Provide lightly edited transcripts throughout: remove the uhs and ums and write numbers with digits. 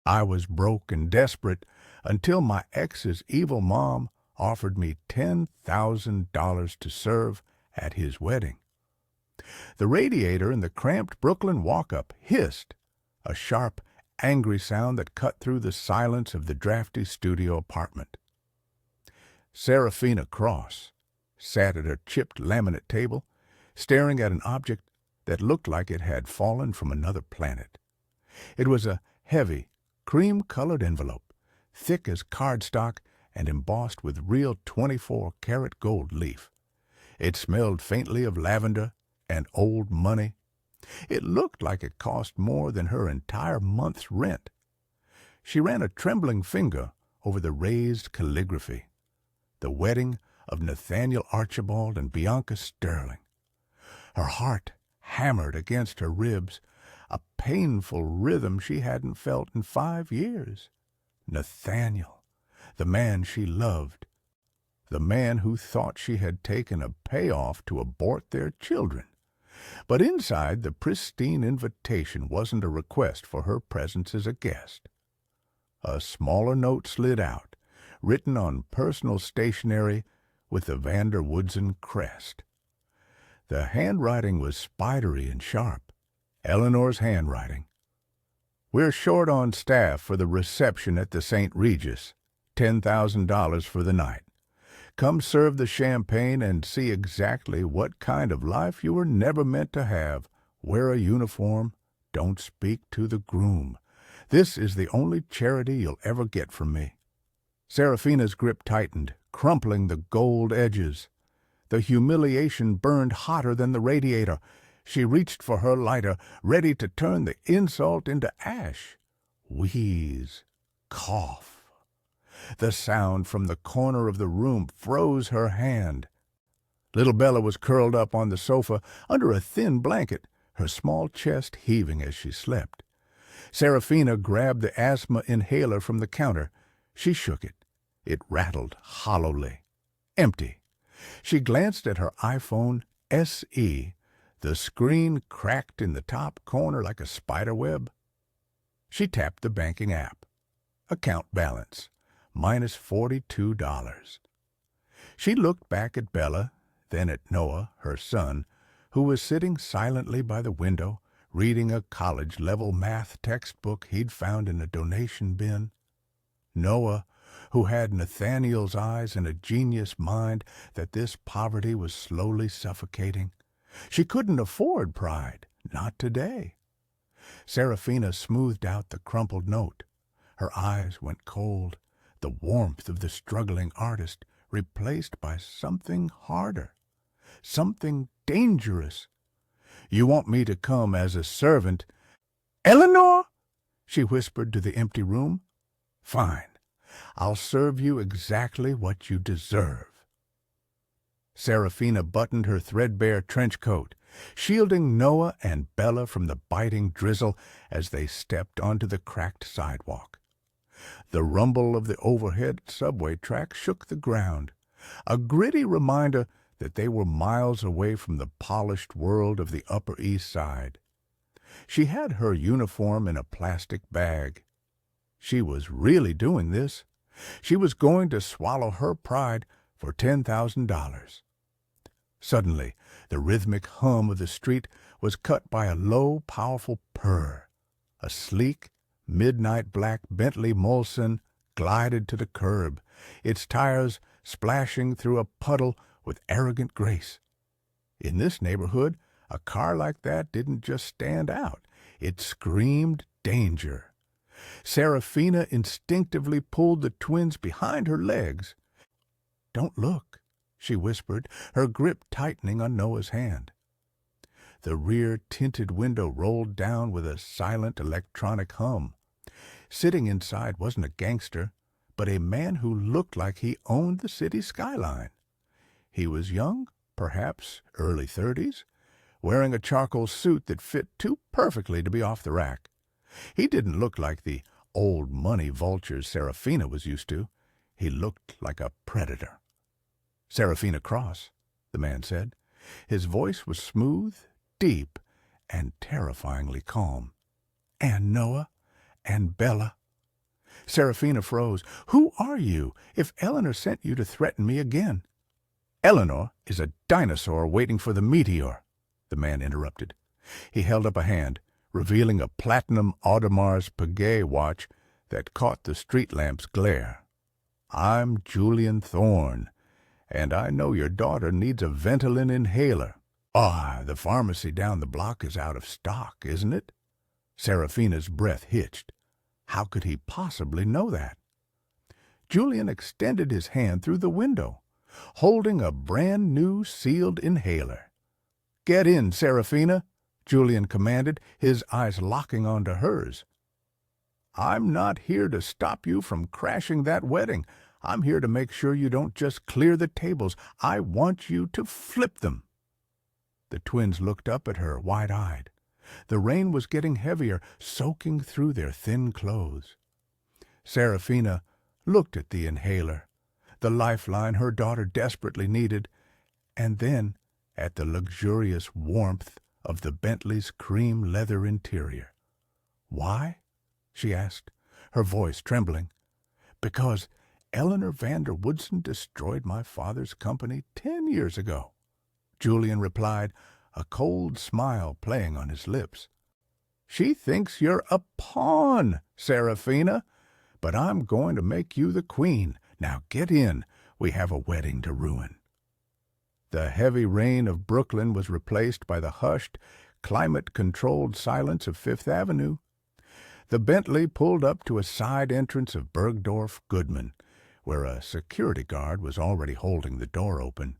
I was broke and desperate until my ex's evil mom offered me $10,000 to serve at his wedding. The radiator in the cramped Brooklyn walk-up hissed, a sharp, angry sound that cut through the silence of the drafty studio apartment. Serafina Cross sat at her chipped laminate table, staring at an object that looked like it had fallen from another planet. It was a heavy, cream-colored envelope, thick as cardstock and embossed with real 24-karat gold leaf. It smelled faintly of lavender and old money. It looked like it cost more than her entire month's rent. She ran a trembling finger over the raised calligraphy. The wedding of Nathaniel Archibald and Bianca Sterling. Her heart hammered against her ribs, a painful rhythm she hadn't felt in 5 years. Nathaniel, the man she loved, the man who thought she had taken a payoff to abort their children. But inside, the pristine invitation wasn't a request for her presence as a guest. A smaller note slid out, written on personal stationery with the Vander Woodsen crest. The handwriting was spidery and sharp, Eleanor's handwriting. "We're short on staff for the reception at the St. Regis. $10,000 for the night. Come serve the champagne and see exactly what kind of life you were never meant to have. Wear a uniform. Don't speak to the groom. This is the only charity you'll ever get from me." Serafina's grip tightened, crumpling the gold edges. The humiliation burned hotter than the radiator. She reached for her lighter, ready to turn the insult into ash. Wheeze. Cough. The sound from the corner of the room froze her hand. Little Bella was curled up on the sofa under a thin blanket, her small chest heaving as she slept. Serafina grabbed the asthma inhaler from the counter. She shook it. It rattled hollowly. Empty. She glanced at her iPhone SE. The screen cracked in the top corner like a spider web. She tapped the banking app. Account balance. Minus $42. She looked back at Bella, then at Noah, her son, who was sitting silently by the window, reading a college-level math textbook he'd found in a donation bin. Noah, who had Nathaniel's eyes and a genius mind that this poverty was slowly suffocating. She couldn't afford pride, not today. Serafina smoothed out the crumpled note. Her eyes went cold, the warmth of the struggling artist replaced by something harder, something dangerous. "You want me to come as a servant?" "Eleanor!" she whispered to the empty room. "Fine. I'll serve you exactly what you deserve." Serafina buttoned her threadbare trench coat, shielding Noah and Bella from the biting drizzle as they stepped onto the cracked sidewalk. The rumble of the overhead subway track shook the ground, a gritty reminder that they were miles away from the polished world of the Upper East Side. She had her uniform in a plastic bag. She was really doing this. She was going to swallow her pride for $10,000. Suddenly, the rhythmic hum of the street was cut by a low, powerful purr. A sleek, midnight black Bentley Molson glided to the curb, its tires splashing through a puddle with arrogant grace. In this neighborhood, a car like that didn't just stand out. It screamed danger. Serafina instinctively pulled the twins behind her legs. "Don't look," she whispered, her grip tightening on Noah's hand. The rear tinted window rolled down with a silent electronic hum. Sitting inside wasn't a gangster, but a man who looked like he owned the city skyline. He was young, perhaps early 30s, wearing a charcoal suit that fit too perfectly to be off the rack. He didn't look like the old money vultures Serafina was used to. He looked like a predator. "Serafina Cross," the man said. His voice was smooth, deep, and terrifyingly calm. "And Noah, and Bella." Serafina froze. "Who are you? If Eleanor sent you to threaten me again—" "Eleanor is a dinosaur waiting for the meteor," the man interrupted. He held up a hand, revealing a platinum Audemars Piguet watch that caught the street lamp's glare. "I'm Julian Thorne, and I know your daughter needs a Ventolin inhaler." "Ah, the pharmacy down the block is out of stock, isn't it?" Serafina's breath hitched. How could he possibly know that? Julian extended his hand through the window, holding a brand-new sealed inhaler. "Get in, Serafina," Julian commanded, his eyes locking onto hers. "I'm not here to stop you from crashing that wedding. I'm here to make sure you don't just clear the tables. I want you to flip them." The twins looked up at her, wide-eyed. The rain was getting heavier, soaking through their thin clothes. Serafina looked at the inhaler, the lifeline her daughter desperately needed, and then at the luxurious warmth of the Bentley's cream leather interior. "Why?" she asked, her voice trembling. "Because Eleanor Vander Woodson destroyed my father's company 10 years ago," Julian replied, a cold smile playing on his lips. "She thinks you're a pawn, Serafina, but I'm going to make you the queen. Now get in. We have a wedding to ruin." The heavy rain of Brooklyn was replaced by the hushed, climate-controlled silence of Fifth Avenue. The Bentley pulled up to a side entrance of Bergdorf Goodman, where a security guard was already holding the door open.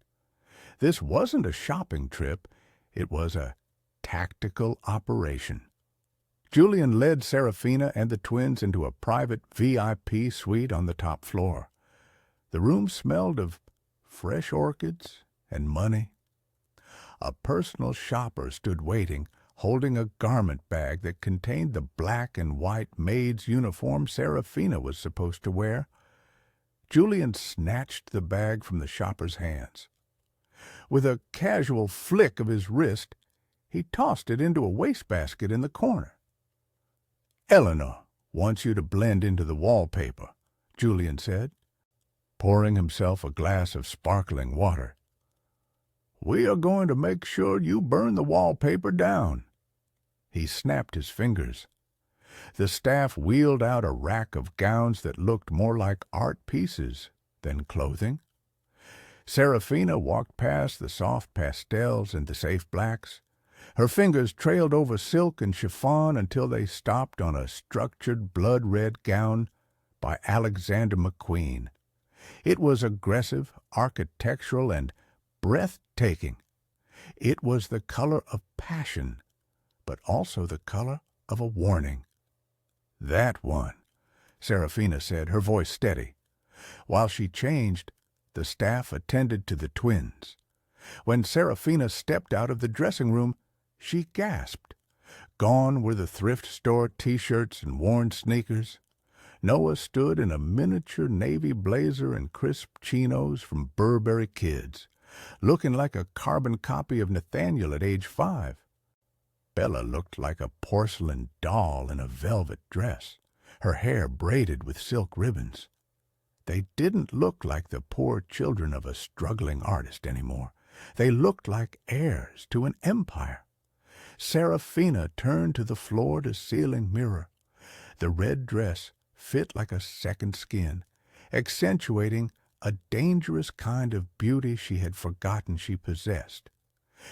This wasn't a shopping trip. It was a tactical operation. Julian led Serafina and the twins into a private VIP suite on the top floor. The room smelled of fresh orchids and money. A personal shopper stood waiting, holding a garment bag that contained the black and white maid's uniform Serafina was supposed to wear. Julian snatched the bag from the shopper's hands. With a casual flick of his wrist, he tossed it into a wastebasket in the corner. "Eleanor wants you to blend into the wallpaper," Julian said, pouring himself a glass of sparkling water. "We are going to make sure you burn the wallpaper down." He snapped his fingers. The staff wheeled out a rack of gowns that looked more like art pieces than clothing. Serafina walked past the soft pastels and the safe blacks. Her fingers trailed over silk and chiffon until they stopped on a structured blood-red gown by Alexander McQueen. It was aggressive, architectural, and breathtaking. It was the color of passion, but also the color of a warning. "That one," Serafina said, her voice steady. While she changed, the staff attended to the twins. When Serafina stepped out of the dressing room, she gasped. Gone were the thrift store T-shirts and worn sneakers. Noah stood in a miniature navy blazer and crisp chinos from Burberry Kids, looking like a carbon copy of Nathaniel at age 5. Bella looked like a porcelain doll in a velvet dress, her hair braided with silk ribbons. They didn't look like the poor children of a struggling artist anymore. They looked like heirs to an empire. Serafina turned to the floor-to-ceiling mirror. The red dress fit like a second skin, accentuating a dangerous kind of beauty she had forgotten she possessed.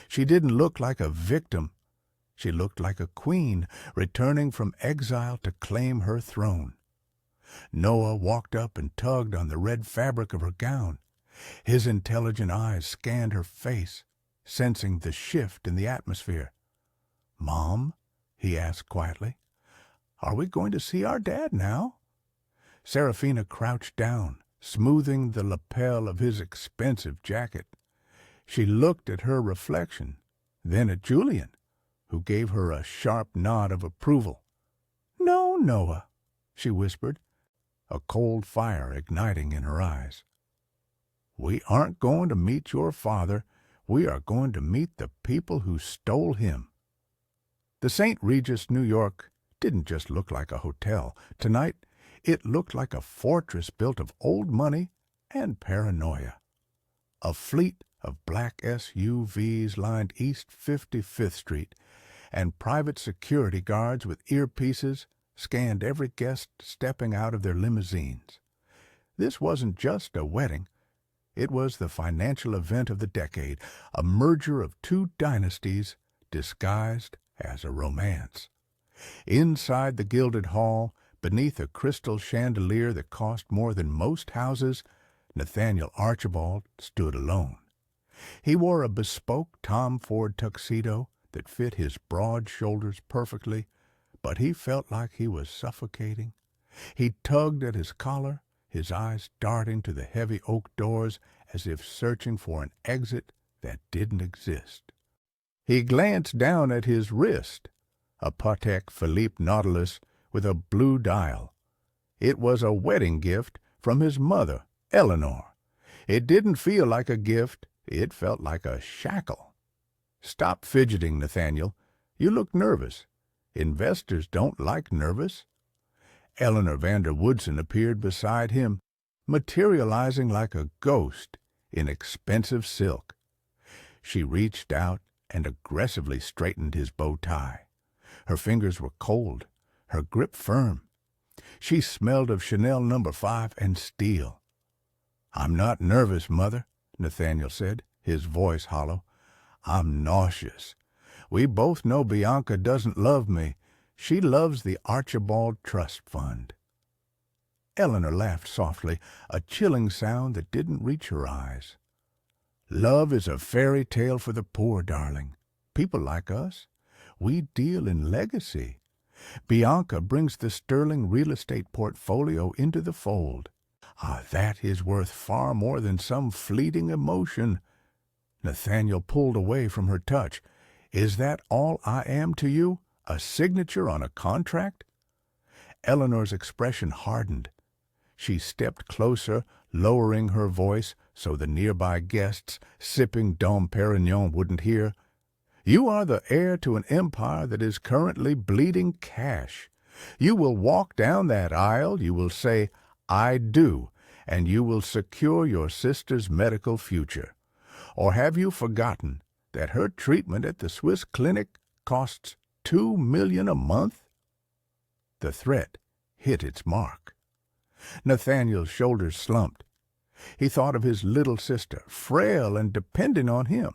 She didn't look like a victim. She looked like a queen returning from exile to claim her throne. Noah walked up and tugged on the red fabric of her gown. His intelligent eyes scanned her face, sensing the shift in the atmosphere. "Mom," he asked quietly, "are we going to see our dad now?" Serafina crouched down, smoothing the lapel of his expensive jacket. She looked at her reflection, then at Julian, who gave her a sharp nod of approval. "No, Noah," she whispered, a cold fire igniting in her eyes. "We aren't going to meet your father. We are going to meet the people who stole him." The St. Regis, New York, didn't just look like a hotel. Tonight, It looked like a fortress built of old money and paranoia. A fleet of black SUVs lined East 55th Street, and private security guards with earpieces scanned every guest stepping out of their limousines. This wasn't just a wedding. It was the financial event of the decade, a merger of two dynasties disguised as a romance. Inside the gilded hall, beneath a crystal chandelier that cost more than most houses, Nathaniel Archibald stood alone. He wore a bespoke Tom Ford tuxedo that fit his broad shoulders perfectly, but he felt like he was suffocating. He tugged at his collar, his eyes darting to the heavy oak doors as if searching for an exit that didn't exist. He glanced down at his wrist, a Patek Philippe Nautilus with a blue dial. It was a wedding gift from his mother, Eleanor. It didn't feel like a gift. It felt like a shackle. "Stop fidgeting, Nathaniel. You look nervous. Investors don't like nervous." Eleanor Vander Woodson appeared beside him, materializing like a ghost in expensive silk. She reached out and aggressively straightened his bow tie. Her fingers were cold, her grip firm. She smelled of Chanel No. 5 and steel. "I'm not nervous, Mother," Nathaniel said, his voice hollow. "I'm nauseous. We both know Bianca doesn't love me. She loves the Archibald Trust Fund." Eleanor laughed softly, a chilling sound that didn't reach her eyes. "Love is a fairy tale for the poor, darling. People like us, we deal in legacy. Bianca brings the sterling real estate portfolio into the fold. That is worth far more than some fleeting emotion." Nathaniel pulled away from her touch. "Is that all I am to you? A signature on a contract?" Eleanor's expression hardened. She stepped closer, lowering her voice so the nearby guests, sipping Dom Perignon, wouldn't hear. "You are the heir to an empire that is currently bleeding cash. You will walk down that aisle, you will say, 'I do,' and you will secure your sister's medical future. Or have you forgotten that her treatment at the Swiss clinic costs $2 million a month?" The threat hit its mark. Nathaniel's shoulders slumped. He thought of his little sister, frail and dependent on him.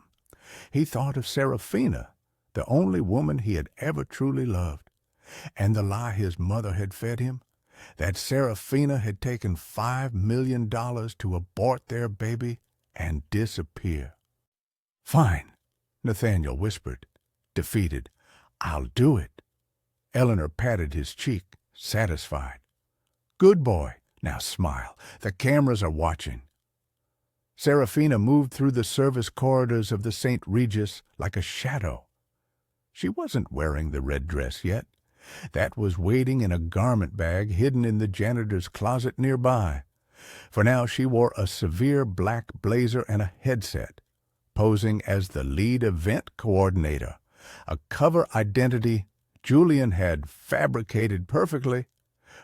He thought of Seraphina, the only woman he had ever truly loved, and the lie his mother had fed him, that Seraphina had taken $5 million to abort their baby and disappear. "Fine," Nathaniel whispered, defeated. "I'll do it." Eleanor patted his cheek, satisfied. "Good boy. Now smile. The cameras are watching." Seraphina moved through the service corridors of the St. Regis like a shadow. She wasn't wearing the red dress yet. That was waiting in a garment bag hidden in the janitor's closet nearby. For now she wore a severe black blazer and a headset, posing as the lead event coordinator, a cover identity Julian had fabricated perfectly.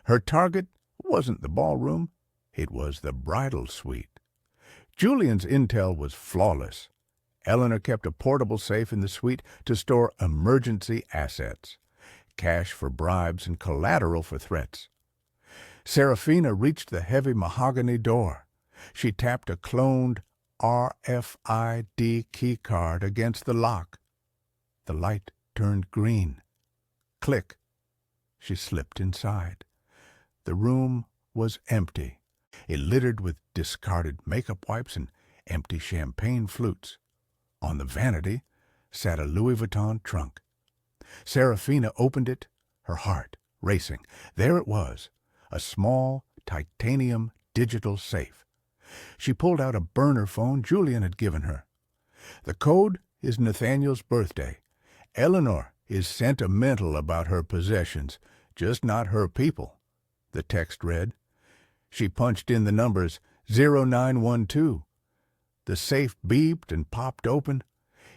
Her target wasn't the ballroom, it was the bridal suite. Julian's intel was flawless. Eleanor kept a portable safe in the suite to store emergency assets, cash for bribes and collateral for threats. Seraphina reached the heavy mahogany door. She tapped a cloned RFID keycard against the lock. The light turned green. Click. She slipped inside. The room was empty. It littered with discarded makeup wipes and empty champagne flutes. On the vanity sat a Louis Vuitton trunk. Seraphina opened it, her heart racing. There it was, a small titanium digital safe. She pulled out a burner phone Julian had given her. "The code is Nathaniel's birthday. Eleanor is sentimental about her possessions, just not her people," the text read. She punched in the numbers 0912. The safe beeped and popped open.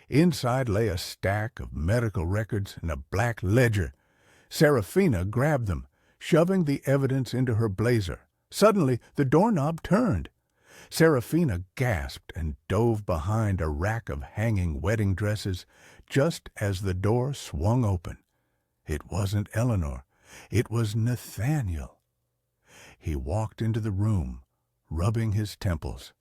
Inside lay a stack of medical records and a black ledger. Seraphina grabbed them. shoving the evidence into her blazer. Suddenly, the doorknob turned. Serafina gasped and dove behind a rack of hanging wedding dresses just as the door swung open. It wasn't Eleanor. It was Nathaniel. He walked into the room, rubbing his temples.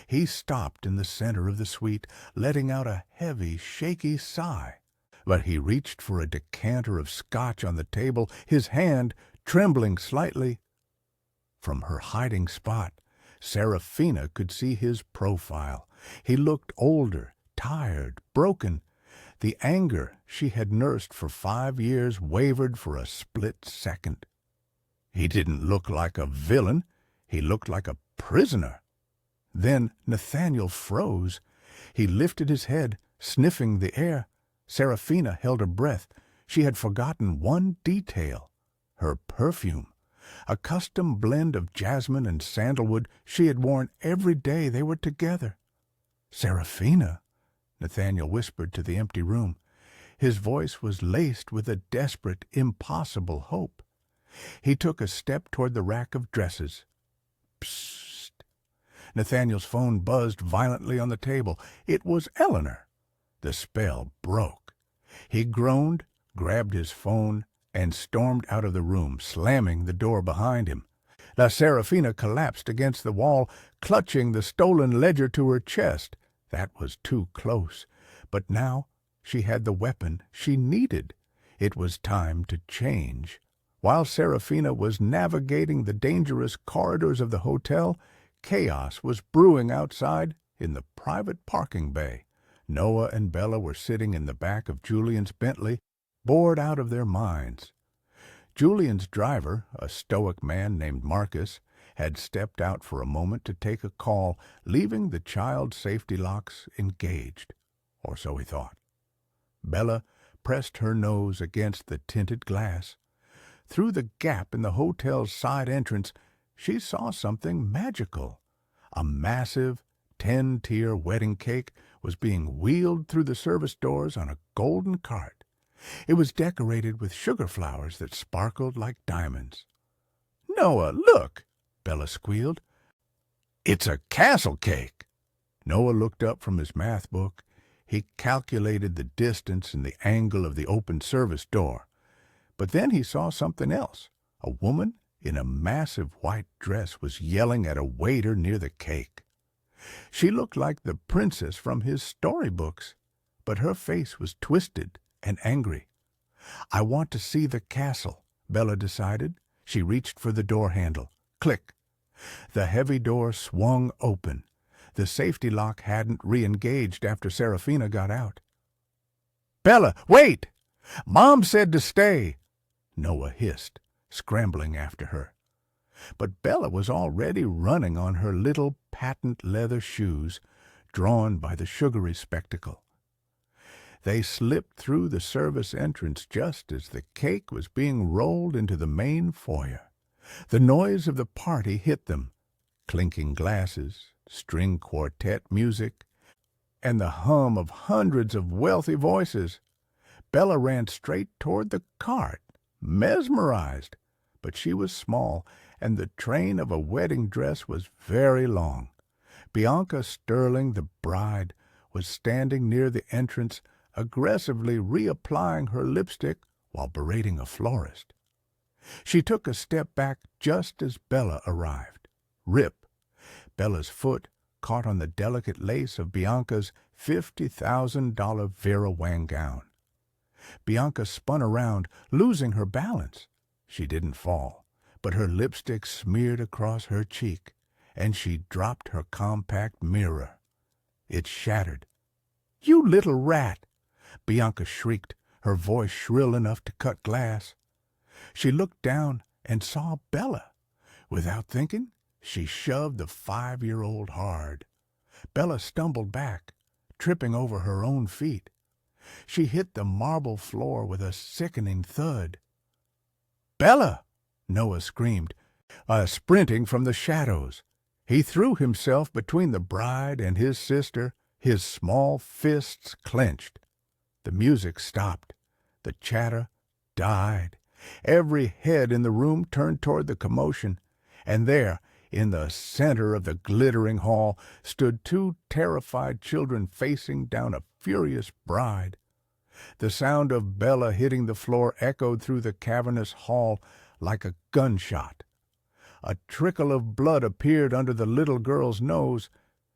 He stopped in the center of the suite, letting out a heavy, shaky sigh. But he reached for a decanter of scotch on the table, his hand trembling slightly. From her hiding spot, Serafina could see his profile. He looked older, tired, broken. The anger she had nursed for 5 years wavered for a split second. He didn't look like a villain. He looked like a prisoner. Then Nathaniel froze. He lifted his head, sniffing the air. Serafina held her breath. She had forgotten one detail: her perfume. A custom blend of jasmine and sandalwood she had worn every day they were together. "Serafina," Nathaniel whispered to the empty room. His voice was laced with a desperate, impossible hope. He took a step toward the rack of dresses. Psst! Nathaniel's phone buzzed violently on the table. It was Eleanor. The spell broke. He groaned, grabbed his phone, and stormed out of the room, slamming the door behind him. La Serafina collapsed against the wall, clutching the stolen ledger to her chest. That was too close. But now she had the weapon she needed. It was time to change. While Serafina was navigating the dangerous corridors of the hotel, chaos was brewing outside in the private parking bay. Noah and Bella were sitting in the back of Julian's Bentley, bored out of their minds. Julian's driver, a stoic man named Marcus, had stepped out for a moment to take a call, leaving the child's safety locks engaged, or so he thought. Bella pressed her nose against the tinted glass. Through the gap in the hotel's side entrance, she saw something magical. A massive 10-tier wedding cake was being wheeled through the service doors on a golden cart. It was decorated with sugar flowers that sparkled like diamonds. "Noah, look!" Bella squealed. "It's a castle cake!" Noah looked up from his math book. He calculated the distance and the angle of the open service door. But then he saw something else. A woman in a massive white dress was yelling at a waiter near the cake. She looked like the princess from his storybooks, but her face was twisted and angry. "I want to see the castle," Bella decided. She reached for the door handle. Click! The heavy door swung open. The safety lock hadn't re-engaged after Serafina got out. "Bella, wait! Mom said to stay!" Noah hissed, scrambling after her. But Bella was already running on her little patent leather shoes, drawn by the sugary spectacle. They slipped through the service entrance just as the cake was being rolled into the main foyer. The noise of the party hit them: clinking glasses, string quartet music, and the hum of hundreds of wealthy voices. Bella ran straight toward the cart, mesmerized, but she was small, and the train of a wedding dress was very long. Bianca Sterling, the bride, was standing near the entrance, aggressively reapplying her lipstick while berating a florist. She took a step back just as Bella arrived. Rip! Bella's foot caught on the delicate lace of Bianca's $50,000 Vera Wang gown. Bianca spun around, losing her balance. She didn't fall, but her lipstick smeared across her cheek, and she dropped her compact mirror. It shattered. "You little rat!" Bianca shrieked, her voice shrill enough to cut glass. She looked down and saw Bella. Without thinking, she shoved the 5-year-old hard. Bella stumbled back, tripping over her own feet. She hit the marble floor with a sickening thud. "Bella!" Noah screamed, sprinting from the shadows. He threw himself between the bride and his sister, his small fists clenched. The music stopped. The chatter died, Every head in the room turned toward the commotion, and there, in the center of the glittering hall, stood two terrified children facing down a furious bride. The sound of Bella hitting the floor echoed through the cavernous hall like a gunshot. A trickle of blood appeared under the little girl's nose.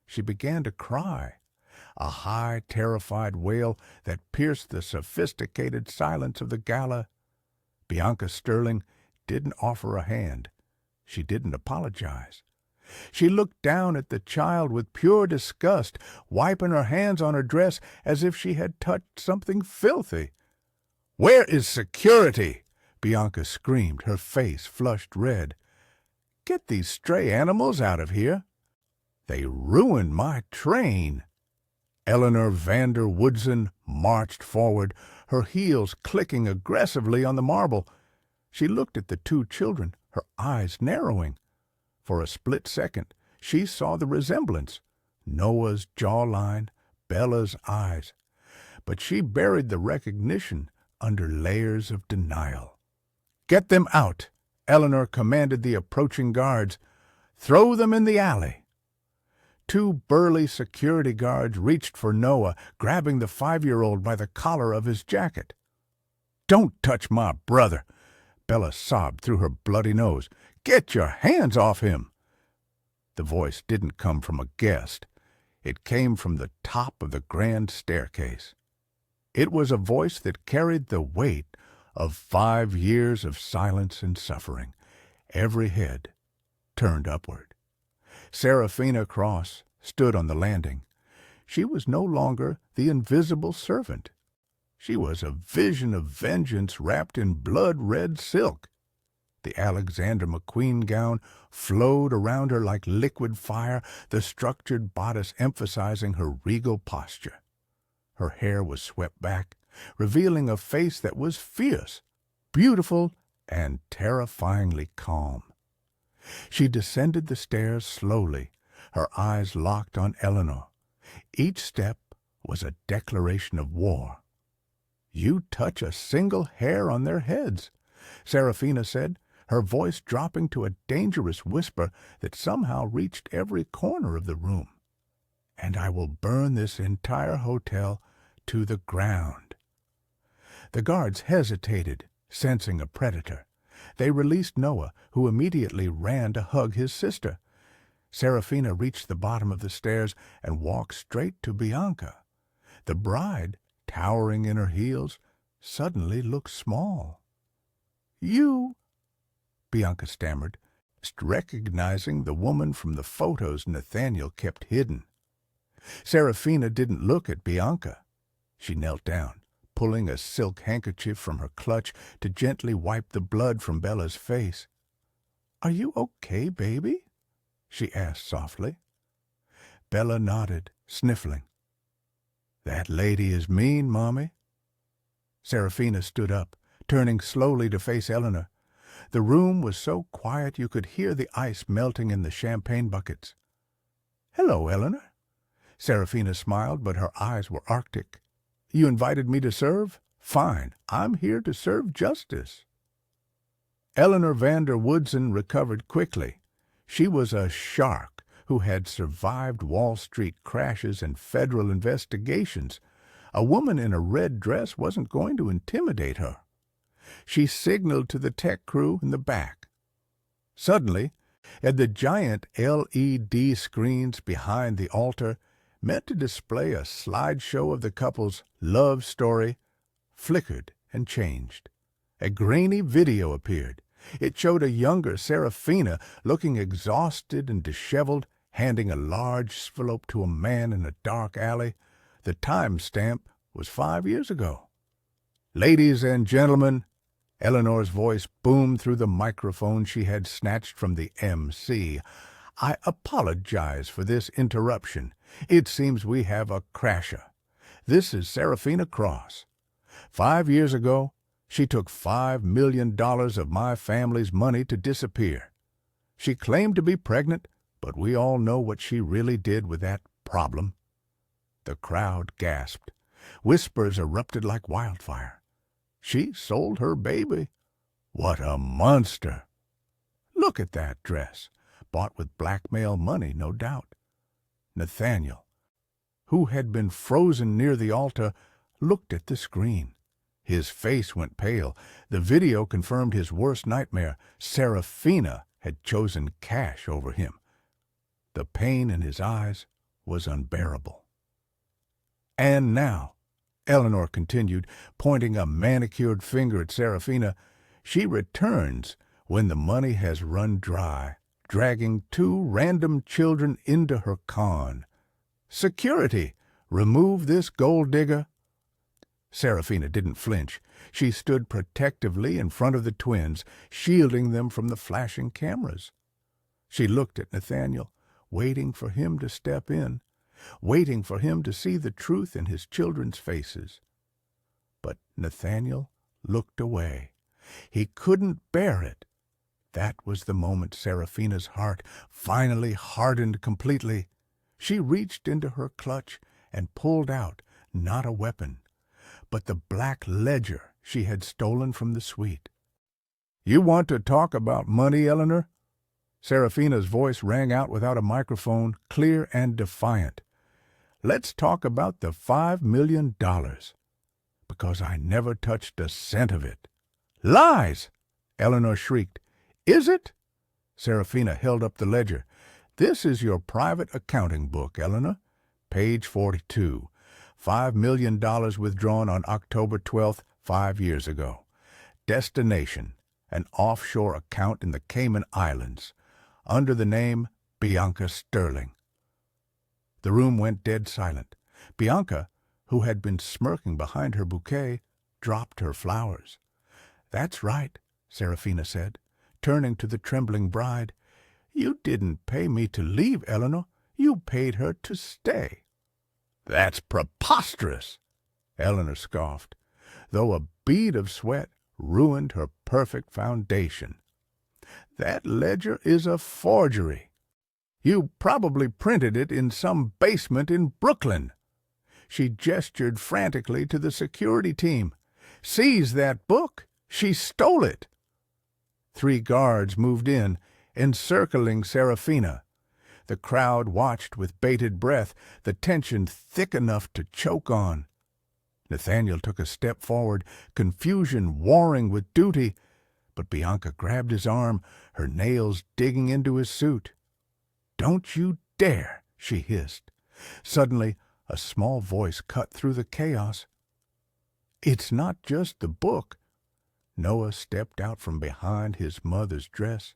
She began to cry, a high, terrified wail that pierced the sophisticated silence of the gala. Bianca Sterling didn't offer a hand. She didn't apologize. She looked down at the child with pure disgust, wiping her hands on her dress as if she had touched something filthy. "Where is security?" Bianca screamed, her face flushed red. "Get these stray animals out of here. They ruined my train." Eleanor Vander Woodson marched forward, her heels clicking aggressively on the marble. She looked at the two children, her eyes narrowing. For a split second, she saw the resemblance, Noah's jawline, Bella's eyes. But she buried the recognition under layers of denial. "Get them out," Eleanor commanded the approaching guards. "Throw them in the alley." Two burly security guards reached for Noah, grabbing the 5-year-old by the collar of his jacket. "Don't touch my brother," Bella sobbed through her bloody nose. "Get your hands off him." The voice didn't come from a guest. It came from the top of the grand staircase. It was a voice that carried the weight of 5 years of silence and suffering. Every head turned upward. Seraphina Cross stood on the landing. She was no longer the invisible servant. She was a vision of vengeance wrapped in blood-red silk. The Alexander McQueen gown flowed around her like liquid fire, the structured bodice emphasizing her regal posture. Her hair was swept back, revealing a face that was fierce, beautiful, and terrifyingly calm. She descended the stairs slowly, her eyes locked on Eleanor. Each step was a declaration of war. "You touch a single hair on their heads," Seraphina said, her voice dropping to a dangerous whisper that somehow reached every corner of the room. "And I will burn this entire hotel to the ground." The guards hesitated, sensing a predator. They released Noah, who immediately ran to hug his sister. Seraphina reached the bottom of the stairs and walked straight to Bianca. The bride, towering in her heels, suddenly looked small. "You," Bianca stammered, recognizing the woman from the photos Nathaniel kept hidden. Seraphina didn't look at Bianca. She knelt down, pulling a silk handkerchief from her clutch to gently wipe the blood from Bella's face. "Are you okay, baby?" she asked softly. Bella nodded, sniffling. "That lady is mean, Mommy." Seraphina stood up, turning slowly to face Eleanor. The room was so quiet you could hear the ice melting in the champagne buckets. "Hello, Eleanor." Seraphina smiled, but her eyes were arctic. "You invited me to serve? Fine. I'm here to serve justice." Eleanor Vander Woodson recovered quickly. She was a shark who had survived Wall Street crashes and federal investigations. A woman in a red dress wasn't going to intimidate her. She signaled to the tech crew in the back. Suddenly, at the giant LED screens behind the altar, meant to display a slideshow of the couple's love story, flickered and changed. A grainy video appeared. It showed a younger Seraphina looking exhausted and disheveled, handing a large envelope to a man in a dark alley. The timestamp was 5 years ago. "Ladies and gentlemen," Eleanor's voice boomed through the microphone she had snatched from the MC. "I apologize for this interruption. It seems we have a crasher. This is Seraphina Cross. 5 years ago, she took $5 million of my family's money to disappear. She claimed to be pregnant, but we all know what she really did with that problem." The crowd gasped. Whispers erupted like wildfire. "She sold her baby." What a monster! Look at that dress. Bought with blackmail money, no doubt. Nathaniel, who had been frozen near the altar, looked at the screen. His face went pale. The video confirmed his worst nightmare. Serafina had chosen cash over him. The pain in his eyes was unbearable. And now, Eleanor continued, pointing a manicured finger at Serafina, she returns when the money has run dry, dragging 2 random children into her con. Security! Remove this gold digger. Serafina didn't flinch. She stood protectively in front of the twins, shielding them from the flashing cameras. She looked at Nathaniel, waiting for him to step in, waiting for him to see the truth in his children's faces. But Nathaniel looked away. He couldn't bear it. That was the moment Serafina's heart finally hardened completely. She reached into her clutch and pulled out not a weapon, but the black ledger she had stolen from the suite. "You want to talk about money, Eleanor?" Serafina's voice rang out without a microphone, clear and defiant. "Let's talk about the $5 million, because I never touched a cent of it." "Lies!" Eleanor shrieked. "Is it?" Serafina held up the ledger. "This is your private accounting book, Eleanor. Page 42. $5 million withdrawn on October 12th, 5 years ago. Destination, an offshore account in the Cayman Islands, under the name Bianca Sterling." The room went dead silent. Bianca, who had been smirking behind her bouquet, dropped her flowers. "That's right," Serafina said, turning to the trembling bride. "You didn't pay me to leave, Eleanor. You paid her to stay." "That's preposterous!" Eleanor scoffed, though a bead of sweat ruined her perfect foundation. "That ledger is a forgery. You probably printed it in some basement in Brooklyn." She gestured frantically to the security team. "Seize that book! She stole it!" 3 guards moved in, encircling Serafina. The crowd watched with bated breath, the tension thick enough to choke on. Nathaniel took a step forward, confusion warring with duty, but Bianca grabbed his arm, her nails digging into his suit. "Don't you dare!" she hissed. Suddenly, a small voice cut through the chaos. "It's not just the book." Noah stepped out from behind his mother's dress.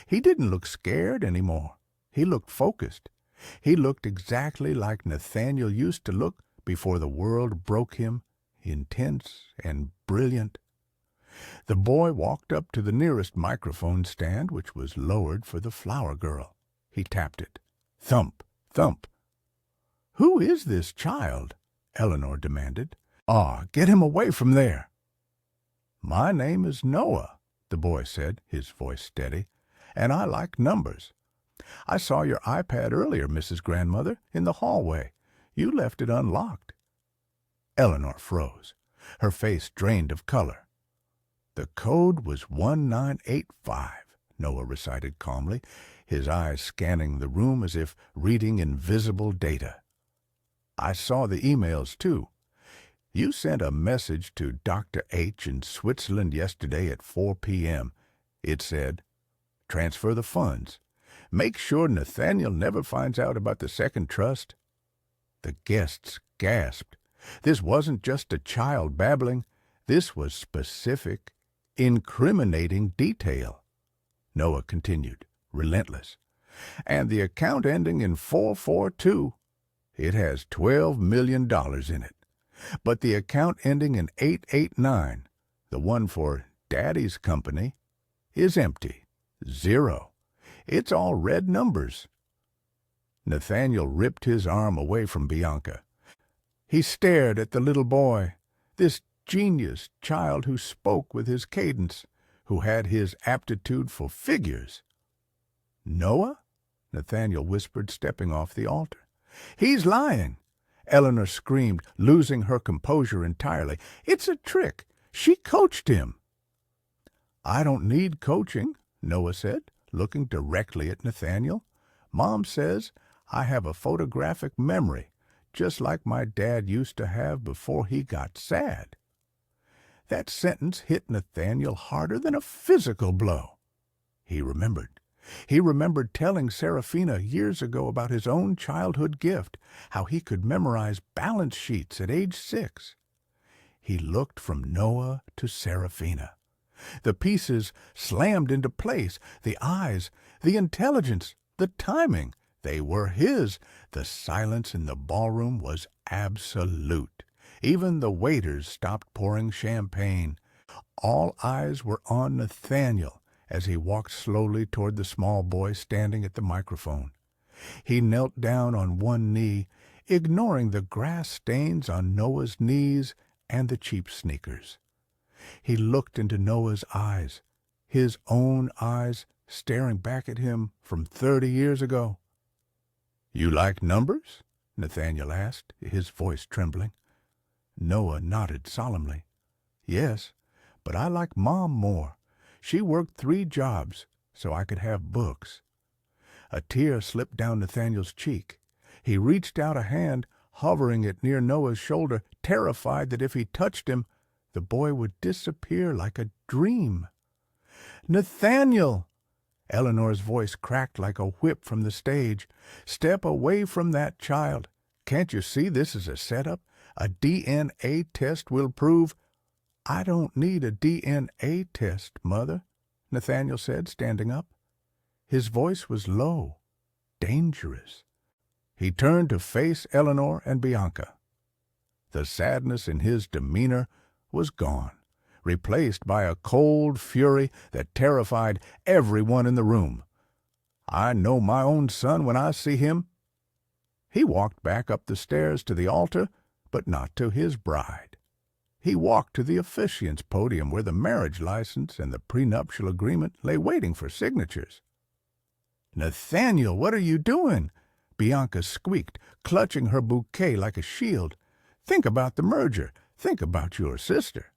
He didn't look scared anymore. He looked focused. He looked exactly like Nathaniel used to look before the world broke him, intense and brilliant. The boy walked up to the nearest microphone stand, which was lowered for the flower girl. He tapped it. Thump, thump. "Who is this child?" Eleanor demanded. Get him away from there." "My name is Noah," the boy said, his voice steady, "and I like numbers. I saw your iPad earlier, Mrs. Grandmother, in the hallway. You left it unlocked." Eleanor froze. Her face drained of color. "The code was 1985, Noah recited calmly, his eyes scanning the room as if reading invisible data. "I saw the emails, too. You sent a message to Dr. H. in Switzerland yesterday at 4 p.m. It said, 'Transfer the funds. Make sure Nathaniel never finds out about the second trust.'" The guests gasped. This wasn't just a child babbling. This was specific, incriminating detail. Noah continued, relentless. "And the account ending in 442, it has $12 million in it. But the account ending in 889, the one for Daddy's company, is empty. 0. It's all red numbers." Nathaniel ripped his arm away from Bianca. He stared at the little boy, this genius child who spoke with his cadence, who had his aptitude for figures. "Noah?" Nathaniel whispered, stepping off the altar. "He's lying!" Eleanor screamed, losing her composure entirely. "It's a trick. She coached him." I don't need coaching, Noah said, looking directly at Nathaniel. Mom says I have a photographic memory, just like my dad used to have before he got sad. That sentence hit Nathaniel harder than a physical blow. He remembered. He remembered telling Serafina years ago about his own childhood gift, how he could memorize balance sheets at age 6. He looked from Noah to Serafina. The pieces slammed into place, the eyes, the intelligence, the timing. They were his. The silence in the ballroom was absolute. Even the waiters stopped pouring champagne. All eyes were on Nathaniel as he walked slowly toward the small boy standing at the microphone. He knelt down on one knee, ignoring the grass stains on Noah's knees and the cheap sneakers. He looked into Noah's eyes, his own eyes staring back at him from 30 years ago. "You like numbers?" Nathaniel asked, his voice trembling. Noah nodded solemnly. "Yes, but I like Mom more. She worked 3 jobs so I could have books." A tear slipped down Nathaniel's cheek. He reached out a hand, hovering it near Noah's shoulder, terrified that if he touched him, the boy would disappear like a dream. "Nathaniel!" Eleanor's voice cracked like a whip from the stage. "Step away from that child. Can't you see this is a setup? A DNA test will prove—" "I don't need a DNA test, Mother," Nathaniel said, standing up. His voice was low, dangerous. He turned to face Eleanor and Bianca. The sadness in his demeanor was gone, replaced by a cold fury that terrified everyone in the room. "I know my own son when I see him." He walked back up the stairs to the altar, but not to his bride. He walked to the officiant's podium where the marriage license and the prenuptial agreement lay waiting for signatures. "Nathaniel, what are you doing?" Bianca squeaked, clutching her bouquet like a shield. "Think about the merger. Think about your sister."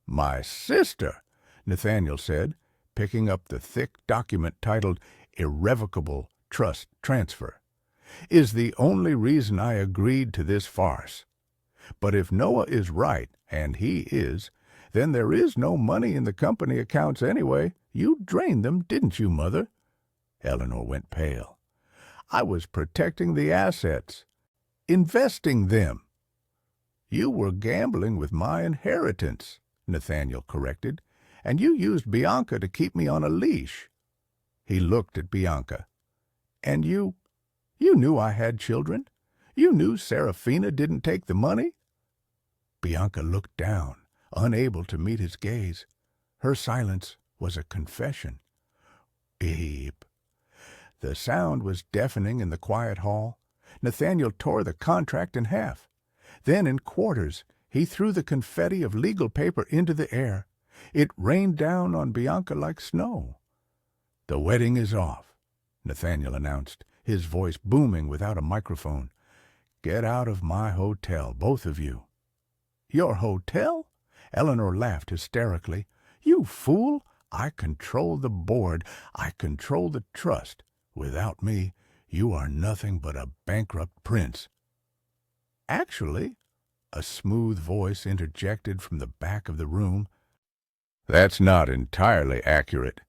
"My sister," Nathaniel said, picking up the thick document titled Irrevocable Trust Transfer, "is the only reason I agreed to this farce. But if Noah is right, and he is, then there is no money in the company accounts anyway. You drained them, didn't you, Mother?" Eleanor went pale. "I was protecting the assets, investing them." "You were gambling with my inheritance," Nathaniel corrected, "and you used Bianca to keep me on a leash." He looked at Bianca. "And you knew I had children? You knew Serafina didn't take the money?" Bianca looked down, unable to meet his gaze. Her silence was a confession. "Beep." The sound was deafening in the quiet hall. Nathaniel tore the contract in half. Then, in quarters, he threw the confetti of legal paper into the air. It rained down on Bianca like snow. "The wedding is off," Nathaniel announced, his voice booming without a microphone. "Get out of my hotel, both of you." "Your hotel?" Eleanor laughed hysterically. "You fool! I control the board. I control the trust. Without me, you are nothing but a bankrupt prince." "Actually," a smooth voice interjected from the back of the room, "that's not entirely accurate."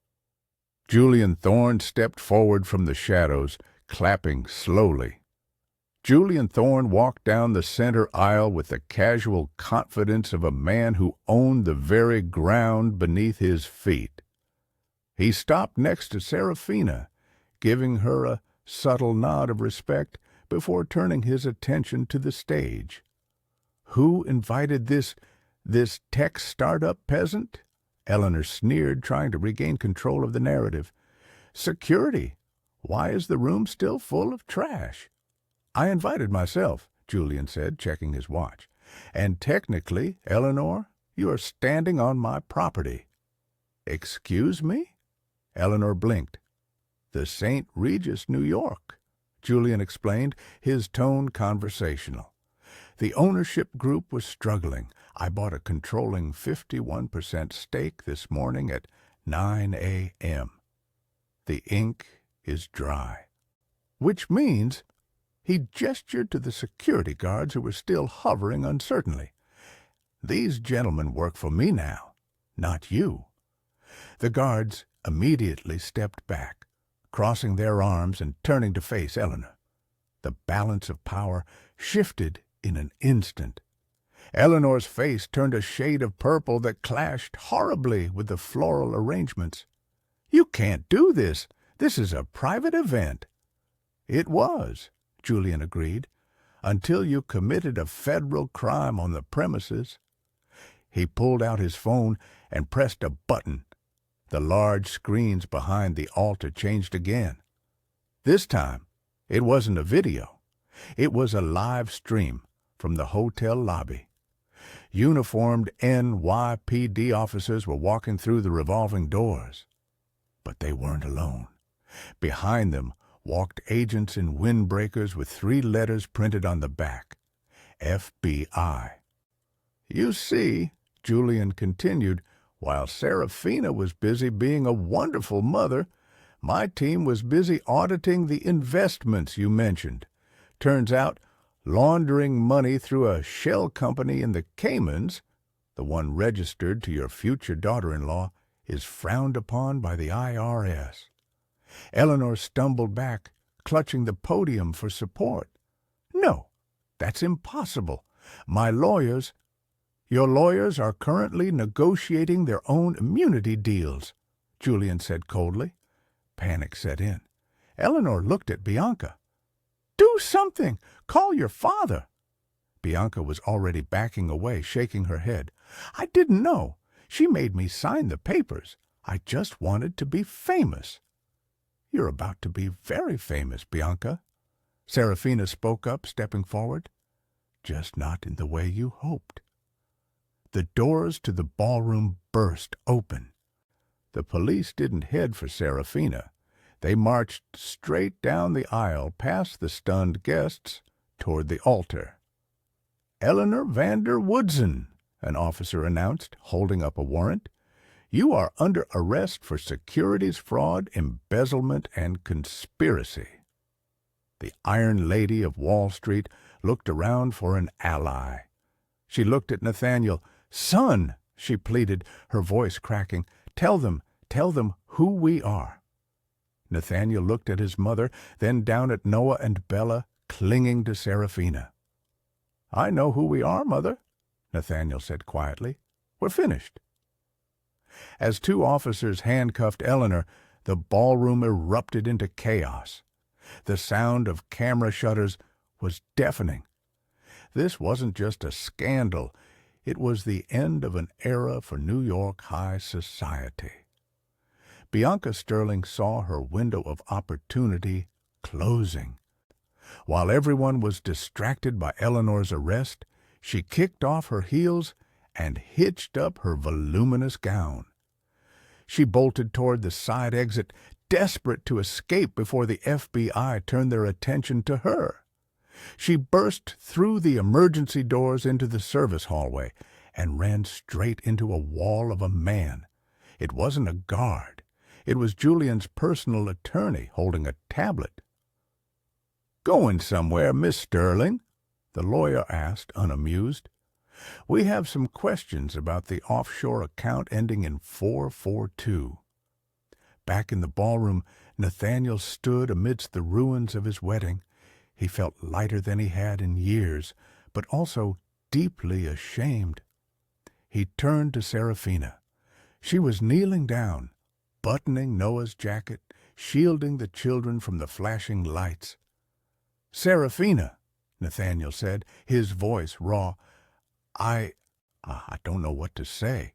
Julian Thorne stepped forward from the shadows, clapping slowly. Julian Thorne walked down the center aisle with the casual confidence of a man who owned the very ground beneath his feet. He stopped next to Serafina, giving her a subtle nod of respect before turning his attention to the stage. "Who invited this tech startup peasant?" Eleanor sneered, trying to regain control of the narrative. "Security. Why is the room still full of trash?" "I invited myself," Julian said, checking his watch. "And technically, Eleanor, you are standing on my property." "Excuse me?" Eleanor blinked. "The St. Regis, New York," Julian explained, his tone conversational. The ownership group was struggling. I bought a controlling 51% stake this morning at 9 a.m. The ink is dry. Which means he gestured to the security guards who were still hovering uncertainly. These gentlemen work for me now, not you. The guards immediately stepped back, crossing their arms and turning to face Eleanor. The balance of power shifted in an instant. Eleanor's face turned a shade of purple that clashed horribly with the floral arrangements. "You can't do this. This is a private event." "It was," Julian agreed, "until you committed a federal crime on the premises." He pulled out his phone and pressed a button. The large screens behind the altar changed again. This time, it wasn't a video. It was a live stream from the hotel lobby. Uniformed NYPD officers were walking through the revolving doors. But they weren't alone. Behind them walked agents in windbreakers with 3 letters printed on the back: FBI. "You see," Julian continued, "while Serafina was busy being a wonderful mother, my team was busy auditing the investments you mentioned. Turns out, laundering money through a shell company in the Caymans, the one registered to your future daughter-in-law, is frowned upon by the IRS. Eleanor stumbled back, clutching the podium for support. "No, that's impossible. My lawyers—" "Your lawyers are currently negotiating their own immunity deals," Julian said coldly. Panic set in. Eleanor looked at Bianca. "Do something! Call your father!" Bianca was already backing away, shaking her head. "I didn't know. She made me sign the papers. I just wanted to be famous." "You're about to be very famous, Bianca," Serafina spoke up, stepping forward. "Just not in the way you hoped." The doors to the ballroom burst open. The police didn't head for Serafina. They marched straight down the aisle past the stunned guests toward the altar. "Eleanor Vander Woodson," an officer announced, holding up a warrant. "You are under arrest for securities fraud, embezzlement, and conspiracy." The Iron Lady of Wall Street looked around for an ally. She looked at Nathaniel. "Son," she pleaded, her voice cracking, tell them who we are." Nathaniel looked at his mother, then down at Noah and Bella, clinging to Serafina. "I know who we are, Mother," Nathaniel said quietly. "We're finished." As 2 officers handcuffed Eleanor, the ballroom erupted into chaos. The sound of camera shutters was deafening. This wasn't just a scandal. It was the end of an era for New York high society. Bianca Sterling saw her window of opportunity closing. While everyone was distracted by Eleanor's arrest, she kicked off her heels and hitched up her voluminous gown. She bolted toward the side exit, desperate to escape before the FBI turned their attention to her. She burst through the emergency doors into the service hallway and ran straight into a wall of a man. It wasn't a guard. It was Julian's personal attorney holding a tablet. "Going somewhere, Miss Sterling?" the lawyer asked, unamused. "We have some questions about the offshore account ending in 442. Back in the ballroom, Nathaniel stood amidst the ruins of his wedding. He felt lighter than he had in years, but also deeply ashamed. He turned to Serafina. She was kneeling down, buttoning Noah's jacket, shielding the children from the flashing lights. "Serafina," Nathaniel said, his voice raw, I don't know what to say."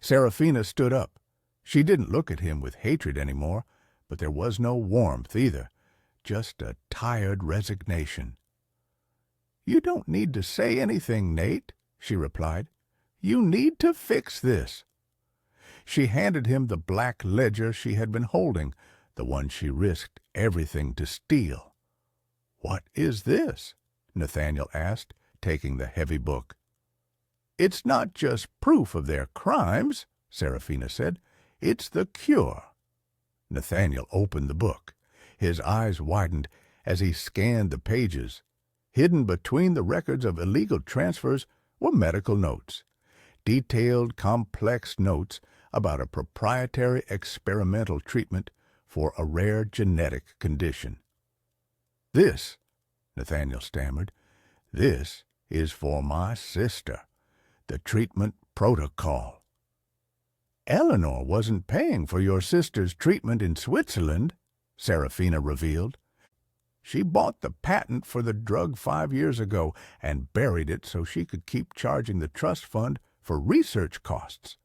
Serafina stood up. She didn't look at him with hatred anymore, but there was no warmth either, just a tired resignation. "You don't need to say anything, Nate," she replied. "You need to fix this." She handed him the black ledger she had been holding, the one she risked everything to steal. "What is this?" Nathaniel asked, taking the heavy book. "It's not just proof of their crimes," Serafina said. "It's the cure." Nathaniel opened the book. His eyes widened as he scanned the pages. Hidden between the records of illegal transfers were medical notes. Detailed, complex notes about a proprietary experimental treatment for a rare genetic condition. "This," Nathaniel stammered, "this is for my sister. The treatment protocol." "Eleanor wasn't paying for your sister's treatment in Switzerland," Serafina revealed. "She bought the patent for the drug 5 years ago and buried it so she could keep charging the trust fund for research costs.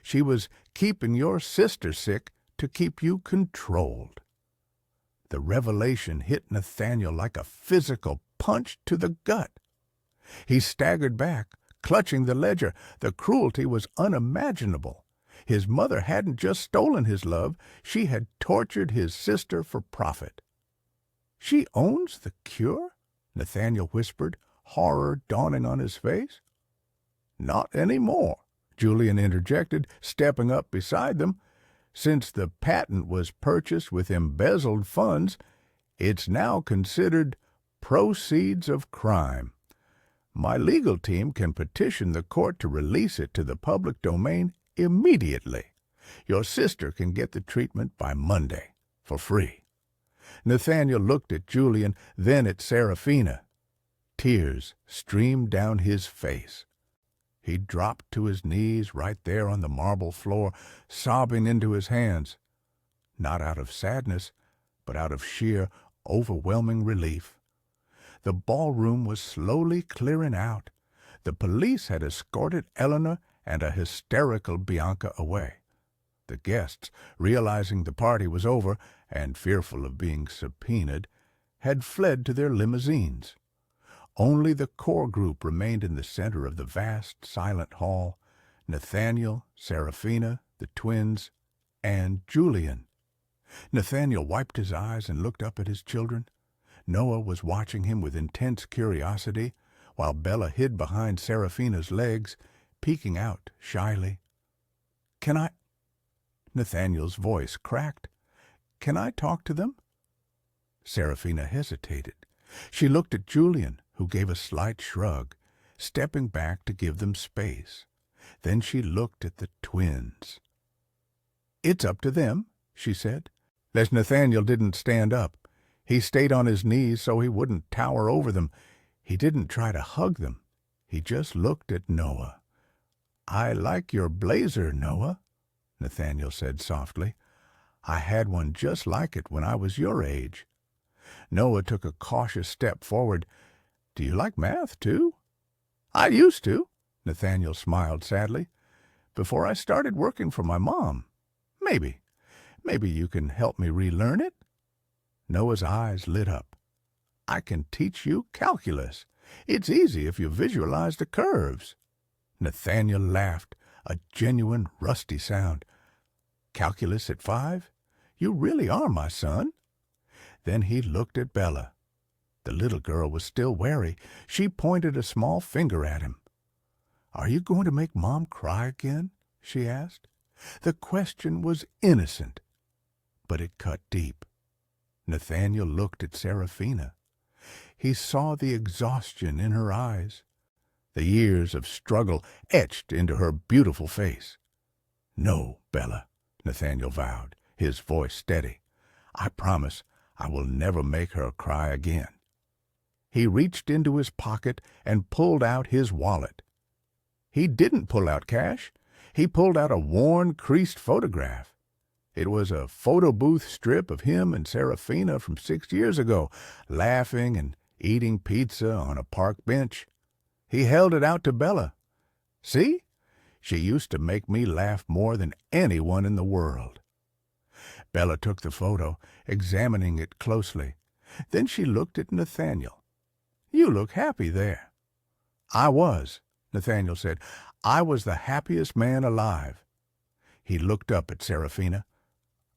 She was keeping your sister sick to keep you controlled." The revelation hit Nathaniel like a physical punch to the gut. He staggered back, clutching the ledger. The cruelty was unimaginable. His mother hadn't just stolen his love, she had tortured his sister for profit. "She owns the cure?" Nathaniel whispered, horror dawning on his face. "Not any more," Julian interjected, stepping up beside them. "Since the patent was purchased with embezzled funds, it's now considered proceeds of crime. My legal team can petition the court to release it to the public domain immediately. Your sister can get the treatment by Monday, for free." Nathaniel looked at Julian, then at Serafina. Tears streamed down his face. He dropped to his knees right there on the marble floor, sobbing into his hands, not out of sadness, but out of sheer, overwhelming relief. The ballroom was slowly clearing out. The police had escorted Eleanor and a hysterical Bianca away. The guests, realizing the party was over and fearful of being subpoenaed, had fled to their limousines. Only the core group remained in the center of the vast, silent hall: Nathaniel, Serafina, the twins, and Julian. Nathaniel wiped his eyes and looked up at his children. Noah was watching him with intense curiosity, while Bella hid behind Serafina's legs, peeking out shyly. "Can I—" Nathaniel's voice cracked. "Can I talk to them?" Serafina hesitated. She looked at Julian, who gave a slight shrug, stepping back to give them space. Then she looked at the twins. "It's up to them," she said. As Nathaniel didn't stand up. He stayed on his knees so he wouldn't tower over them. He didn't try to hug them. He just looked at Noah. "I like your blazer, Noah," Nathaniel said softly. "I had one just like it when I was your age." Noah took a cautious step forward. "Do you like math, too?" "I used to," Nathaniel smiled sadly, "before I started working for my mom. Maybe you can help me relearn it?" Noah's eyes lit up. "I can teach you calculus. It's easy if you visualize the curves." Nathaniel laughed, a genuine rusty sound. "Calculus at 5? You really are my son." Then he looked at Bella. The little girl was still wary. She pointed a small finger at him. "Are you going to make Mom cry again?" she asked. The question was innocent, but it cut deep. Nathaniel looked at Serafina. He saw the exhaustion in her eyes, the years of struggle etched into her beautiful face. "No, Bella," Nathaniel vowed, his voice steady. "I promise I will never make her cry again." He reached into his pocket and pulled out his wallet. He didn't pull out cash. He pulled out a worn, creased photograph. It was a photo booth strip of him and Serafina from 6 years ago, laughing and eating pizza on a park bench. He held it out to Bella. "See? She used to make me laugh more than anyone in the world." Bella took the photo, examining it closely. Then she looked at Nathaniel. "You look happy there." "I was," Nathaniel said. "I was the happiest man alive." He looked up at Serafina.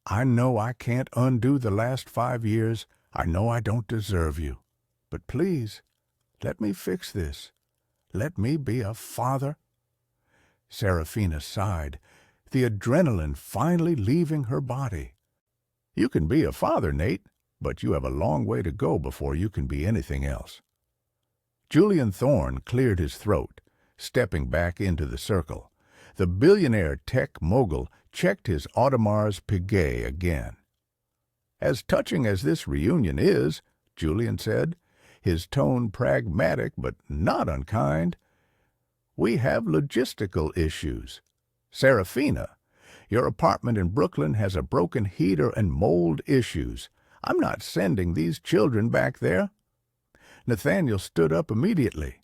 "I know I can't undo the last 5 years. I know I don't deserve you. But please, Let me fix this. Let me be a father." Serafina sighed, the adrenaline finally leaving her body. "You can be a father, Nate, but you have a long way to go before you can be anything else." Julian Thorne cleared his throat, stepping back into the circle. The billionaire tech mogul checked his Audemars Piguet again. "As touching as this reunion is," Julian said, his tone pragmatic but not unkind, "we have logistical issues. Serafina, your apartment in Brooklyn has a broken heater and mold issues. I'm not sending these children back there." Nathaniel stood up immediately.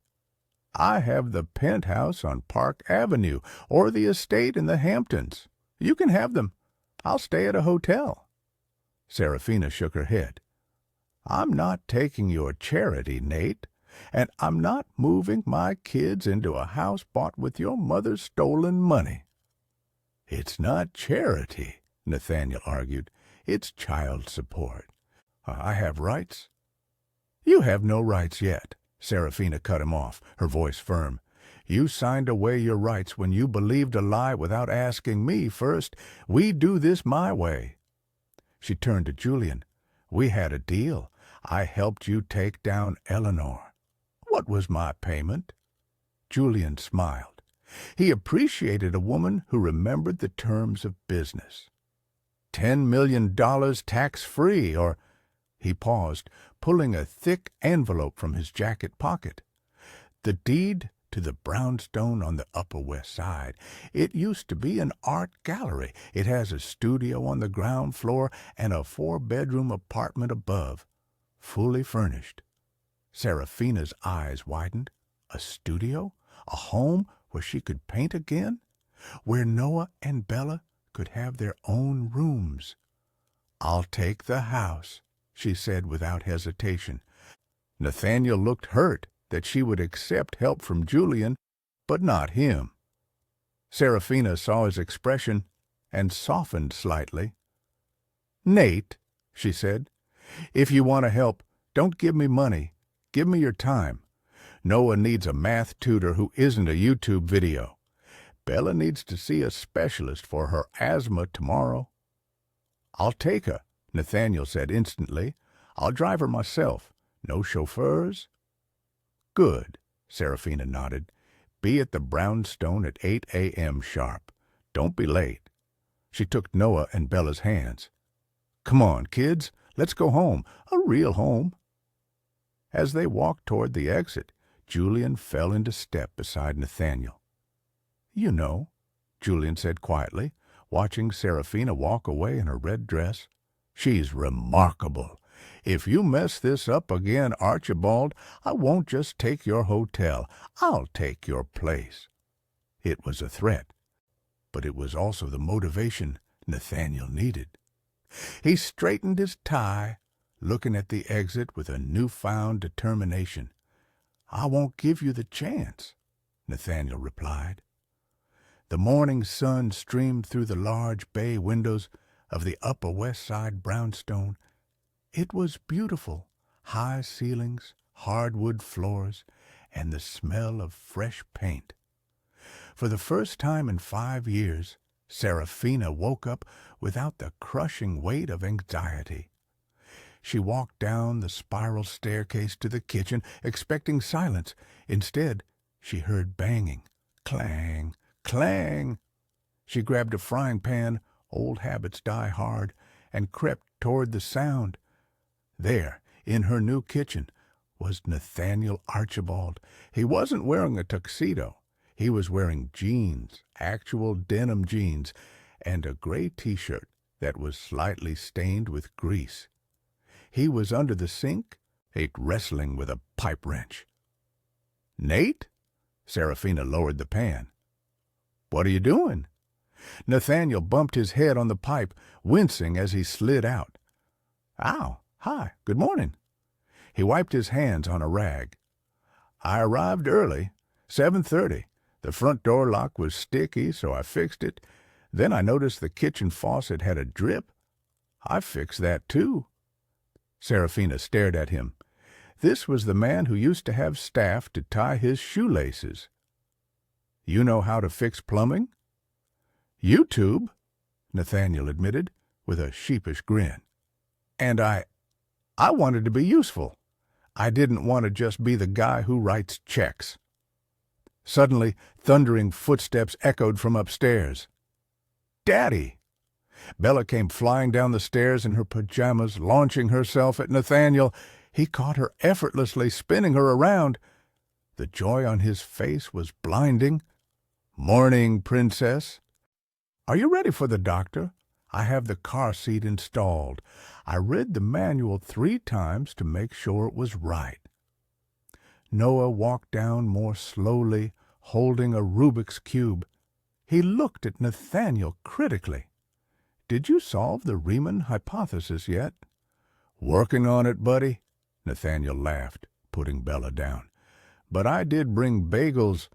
"I have the penthouse on Park Avenue or the estate in the Hamptons. You can have them. I'll stay at a hotel." Serafina shook her head. "I'm not taking your charity, Nate, and I'm not moving my kids into a house bought with your mother's stolen money." "It's not charity," Nathaniel argued. "It's child support. I have rights." "You have no rights yet," Serafina cut him off, her voice firm. "You signed away your rights when you believed a lie without asking me first. We do this my way." She turned to Julian. "We had a deal. I helped you take down Eleanor. What was my payment?" Julian smiled. He appreciated a woman who remembered the terms of business. $10 million tax-free, or... He paused, pulling a thick envelope from his jacket pocket. "The deed to the brownstone on the Upper West Side. It used to be an art gallery. It has a studio on the ground floor and a 4-bedroom apartment above, fully furnished." Serafina's eyes widened. A studio? A home where she could paint again? Where Noah and Bella could have their own rooms? "I'll take the house," she said without hesitation. Nathaniel looked hurt that she would accept help from Julian, but not him. Serafina saw his expression and softened slightly. "Nate," she said, "if you want to help, don't give me money. Give me your time. Noah needs a math tutor who isn't a YouTube video. Bella needs to see a specialist for her asthma tomorrow." "I'll take her," Nathaniel said instantly. "I'll drive her myself. No chauffeurs?" "Good," Serafina nodded. "Be at the brownstone at 8 a.m. sharp. Don't be late." She took Noah and Bella's hands. "Come on, kids. Let's go home. A real home." As they walked toward the exit, Julian fell into step beside Nathaniel. "You know," Julian said quietly, watching Serafina walk away in her red dress, "she's remarkable. If you mess this up again, Archibald, I won't just take your hotel. I'll take your place." It was a threat, but it was also the motivation Nathaniel needed. He straightened his tie, looking at the exit with a newfound determination. "I won't give you the chance," Nathaniel replied. The morning sun streamed through the large bay windows of the Upper West Side brownstone. It was beautiful. High ceilings, hardwood floors, and the smell of fresh paint. For the first time in 5 years, Serafina woke up without the crushing weight of anxiety. She walked down the spiral staircase to the kitchen, expecting silence. Instead, she heard banging. Clang, clang. She grabbed a frying pan, old habits die hard, and crept toward the sound. There, in her new kitchen, was Nathaniel Archibald. He wasn't wearing a tuxedo. He was wearing jeans, actual denim jeans, and a gray T-shirt that was slightly stained with grease. He was under the sink, wrestling with a pipe wrench. "Nate?" Serafina lowered the pan. "What are you doing?" Nathaniel bumped his head on the pipe, wincing as he slid out. "Ow, hi, good morning." He wiped his hands on a rag. "I arrived early, 7:30. The front door lock was sticky, so I fixed it. Then I noticed the kitchen faucet had a drip. I fixed that too." Serafina stared at him. This was the man who used to have staff to tie his shoelaces. "You know how to fix plumbing?" "YouTube," Nathaniel admitted, with a sheepish grin. "And I wanted to be useful. I didn't want to just be the guy who writes checks." Suddenly, thundering footsteps echoed from upstairs. "Daddy!" Bella came flying down the stairs in her pajamas, launching herself at Nathaniel. He caught her effortlessly, spinning her around. The joy on his face was blinding. "Morning, Princess. Are you ready for the doctor? I have the car seat installed. I read the manual 3 times to make sure it was right." Noah walked down more slowly, holding a Rubik's Cube. He looked at Nathaniel critically. "Did you solve the Riemann hypothesis yet?" "Working on it, buddy," Nathaniel laughed, putting Bella down. "But I did bring bagels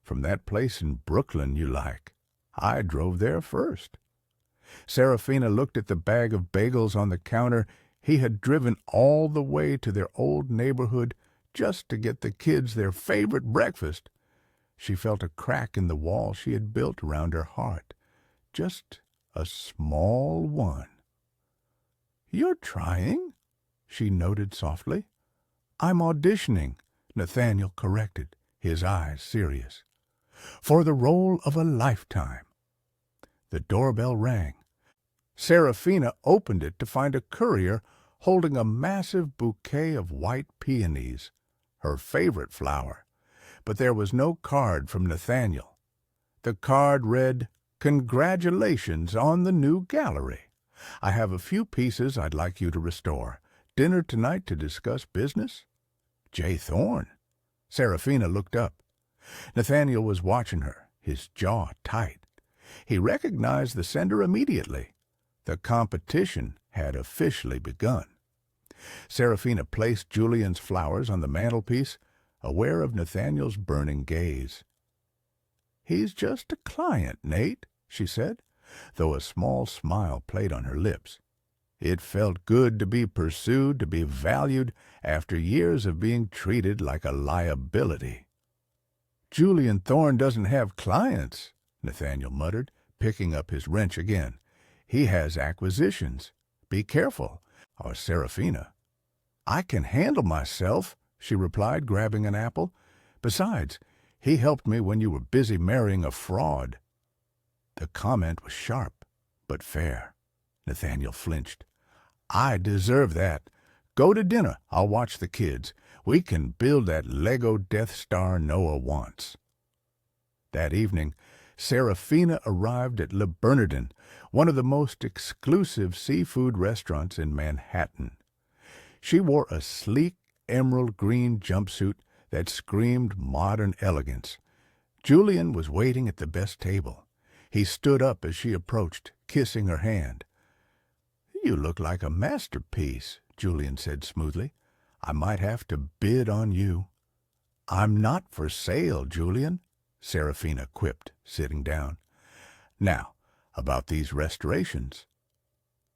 from that place in Brooklyn you like. I drove there first." Serafina looked at the bag of bagels on the counter. He had driven all the way to their old neighborhood just to get the kids their favorite breakfast. She felt a crack in the wall she had built around her heart. Just a small one. "You're trying," she noted softly. "I'm auditioning," Nathaniel corrected, his eyes serious. "For the role of a lifetime." The doorbell rang. Serafina opened it to find a courier holding a massive bouquet of white peonies, her favorite flower. But there was no card from Nathaniel. The card read, "Congratulations on the new gallery. I have a few pieces I'd like you to restore. Dinner tonight to discuss business? J. Thorne." Serafina looked up. Nathaniel was watching her, his jaw tight. He recognized the sender immediately. The competition had officially begun. Serafina placed Julian's flowers on the mantelpiece, aware of Nathaniel's burning gaze. "He's just a client, Nate," she said, though a small smile played on her lips. It felt good to be pursued, to be valued, after years of being treated like a liability. "Julian Thorne doesn't have clients," Nathaniel muttered, picking up his wrench again. "He has acquisitions. Be careful." Or Serafina. "I can handle myself," she replied, grabbing an apple. "Besides, he helped me when you were busy marrying a fraud." The comment was sharp, but fair. Nathaniel flinched. "I deserve that. Go to dinner. I'll watch the kids. We can build that Lego Death Star Noah wants." That evening, Serafina arrived at Le Bernardin, one of the most exclusive seafood restaurants in Manhattan. She wore a sleek emerald green jumpsuit that screamed modern elegance. Julian was waiting at the best table. He stood up as she approached, kissing her hand. "You look like a masterpiece," Julian said smoothly. "I might have to bid on you." "I'm not for sale, Julian," Serafina quipped, sitting down. "Now, about these restorations."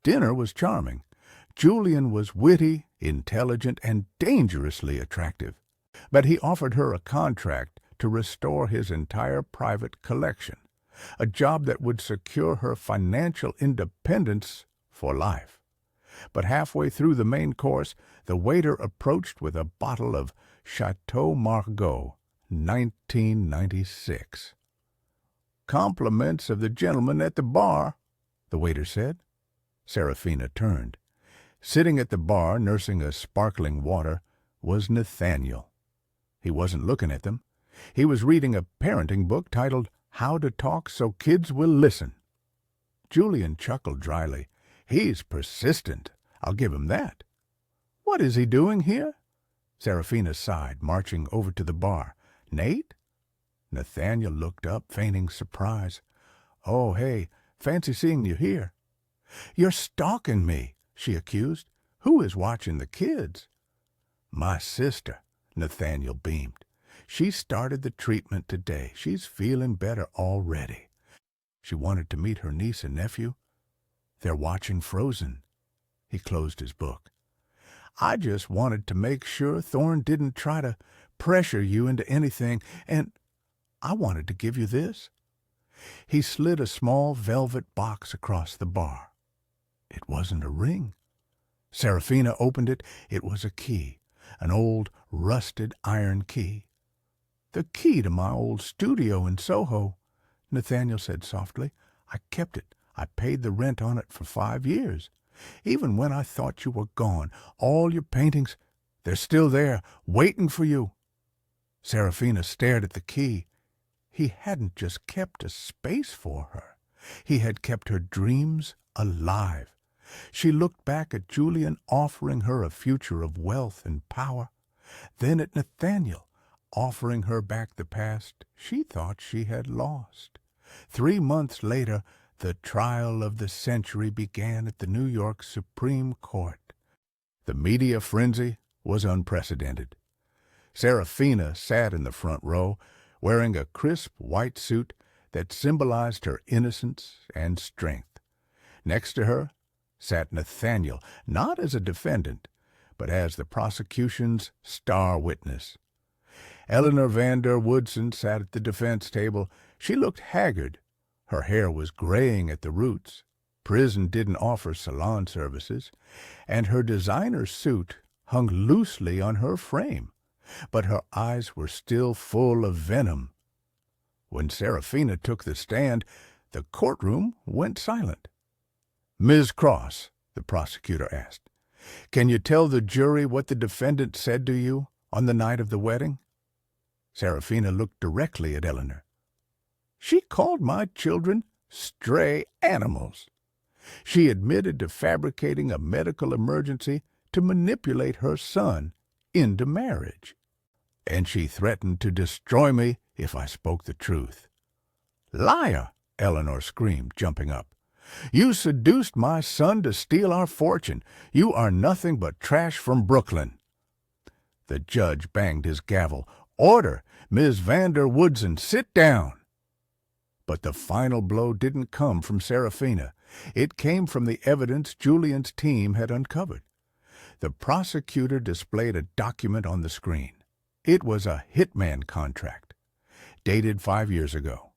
Dinner was charming. Julian was witty, intelligent, and dangerously attractive. But he offered her a contract to restore his entire private collection, a job that would secure her financial independence for life. But halfway through the main course, the waiter approached with a bottle of Chateau Margaux, 1996. "Compliments of the gentleman at the bar," the waiter said. Serafina turned. Sitting at the bar, nursing a sparkling water, was Nathaniel. He wasn't looking at them. He was reading a parenting book titled How to Talk So Kids Will Listen. Julian chuckled dryly. "He's persistent. I'll give him that." "What is he doing here?" Serafina sighed, marching over to the bar. "Nate?" Nathaniel looked up, feigning surprise. "Oh, hey, fancy seeing you here." "You're stalking me," she accused. "Who is watching the kids?" "My sister," Nathaniel beamed. "She started the treatment today. She's feeling better already. She wanted to meet her niece and nephew. They're watching Frozen." He closed his book. I just wanted to make sure Thorne didn't try to pressure you into anything, and I wanted to give you this." He slid a small velvet box across the bar. It wasn't a ring. Serafina opened it. It was a key, an old rusted iron key. "The key to my old studio in Soho," Nathaniel said softly. "I kept it. I paid the rent on it for 5 years. Even when I thought you were gone, all your paintings, they're still there, waiting for you." Serafina stared at the key. He hadn't just kept a space for her. He had kept her dreams alive. She looked back at Julian offering her a future of wealth and power, then at Nathaniel offering her back the past she thought she had lost. 3 months later, the trial of the century began at the New York Supreme Court. The media frenzy was unprecedented. Serafina sat in the front row, wearing a crisp white suit that symbolized her innocence and strength. Next to her sat Nathaniel, not as a defendant, but as the prosecution's star witness. Eleanor Vander Woodson sat at the defense table. She looked haggard. Her hair was graying at the roots. Prison didn't offer salon services, and her designer suit hung loosely on her frame, but her eyes were still full of venom. When Serafina took the stand, the courtroom went silent. "Ms. Cross," the prosecutor asked, "can you tell the jury what the defendant said to you on the night of the wedding?" Serafina looked directly at Eleanor. "She called my children stray animals. She admitted to fabricating a medical emergency to manipulate her son into marriage. And she threatened to destroy me if I spoke the truth." "Liar!" Eleanor screamed, jumping up. "You seduced my son to steal our fortune. You are nothing but trash from Brooklyn." The judge banged his gavel. "Order! Ms. Vander Woodson, sit down." But the final blow didn't come from Serafina. It came from the evidence Julian's team had uncovered. The prosecutor displayed a document on the screen. It was a hitman contract, dated 5 years ago.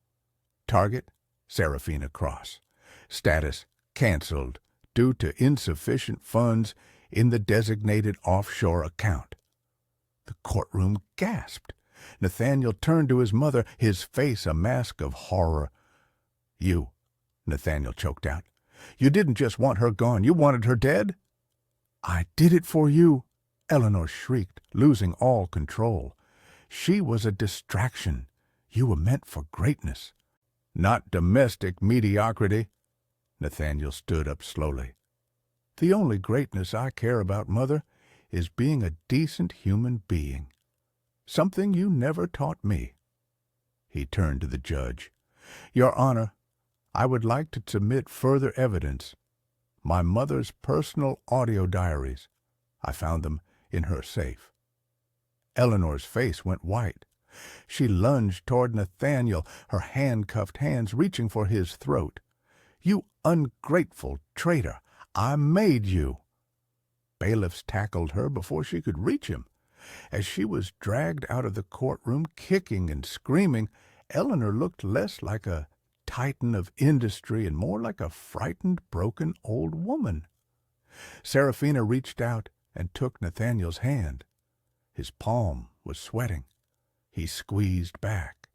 Target, Serafina Cross. Status, canceled due to insufficient funds in the designated offshore account. The courtroom gasped. Nathaniel turned to his mother, his face a mask of horror. "You," Nathaniel choked out. "You didn't just want her gone, you wanted her dead?" "I did it for you," Eleanor shrieked, losing all control. "She was a distraction. You were meant for greatness, not domestic mediocrity." Nathaniel stood up slowly. "The only greatness I care about, Mother, is being a decent human being. Something you never taught me." He turned to the judge. "Your Honor, I would like to submit further evidence. My mother's personal audio diaries. I found them in her safe." Eleanor's face went white. She lunged toward Nathaniel, her handcuffed hands reaching for his throat. "You ungrateful traitor! I made you!" Bailiffs tackled her before she could reach him. As she was dragged out of the courtroom, kicking and screaming, Eleanor looked less like a titan of industry and more like a frightened, broken old woman. Serafina reached out and took Nathaniel's hand. His palm was sweating. He squeezed back,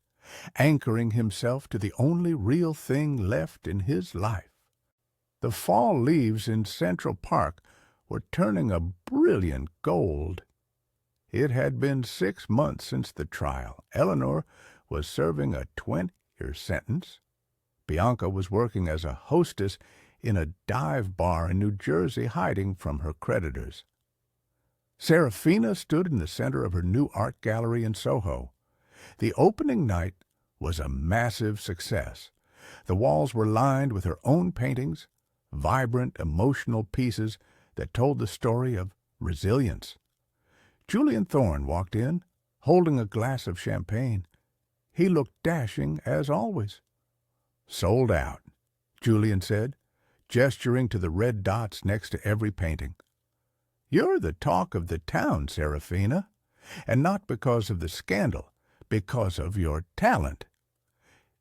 anchoring himself to the only real thing left in his life. The fall leaves in Central Park were turning a brilliant gold. It had been 6 months since the trial. Eleanor was serving a 20-year sentence. Bianca was working as a hostess in a dive bar in New Jersey, hiding from her creditors. Serafina stood in the center of her new art gallery in Soho. The opening night was a massive success. The walls were lined with her own paintings, vibrant, emotional pieces that told the story of resilience. Julian Thorne walked in, holding a glass of champagne. He looked dashing as always. "Sold out," Julian said, gesturing to the red dots next to every painting. You're the talk of the town, Serafina, and not because of the scandal, because of your talent."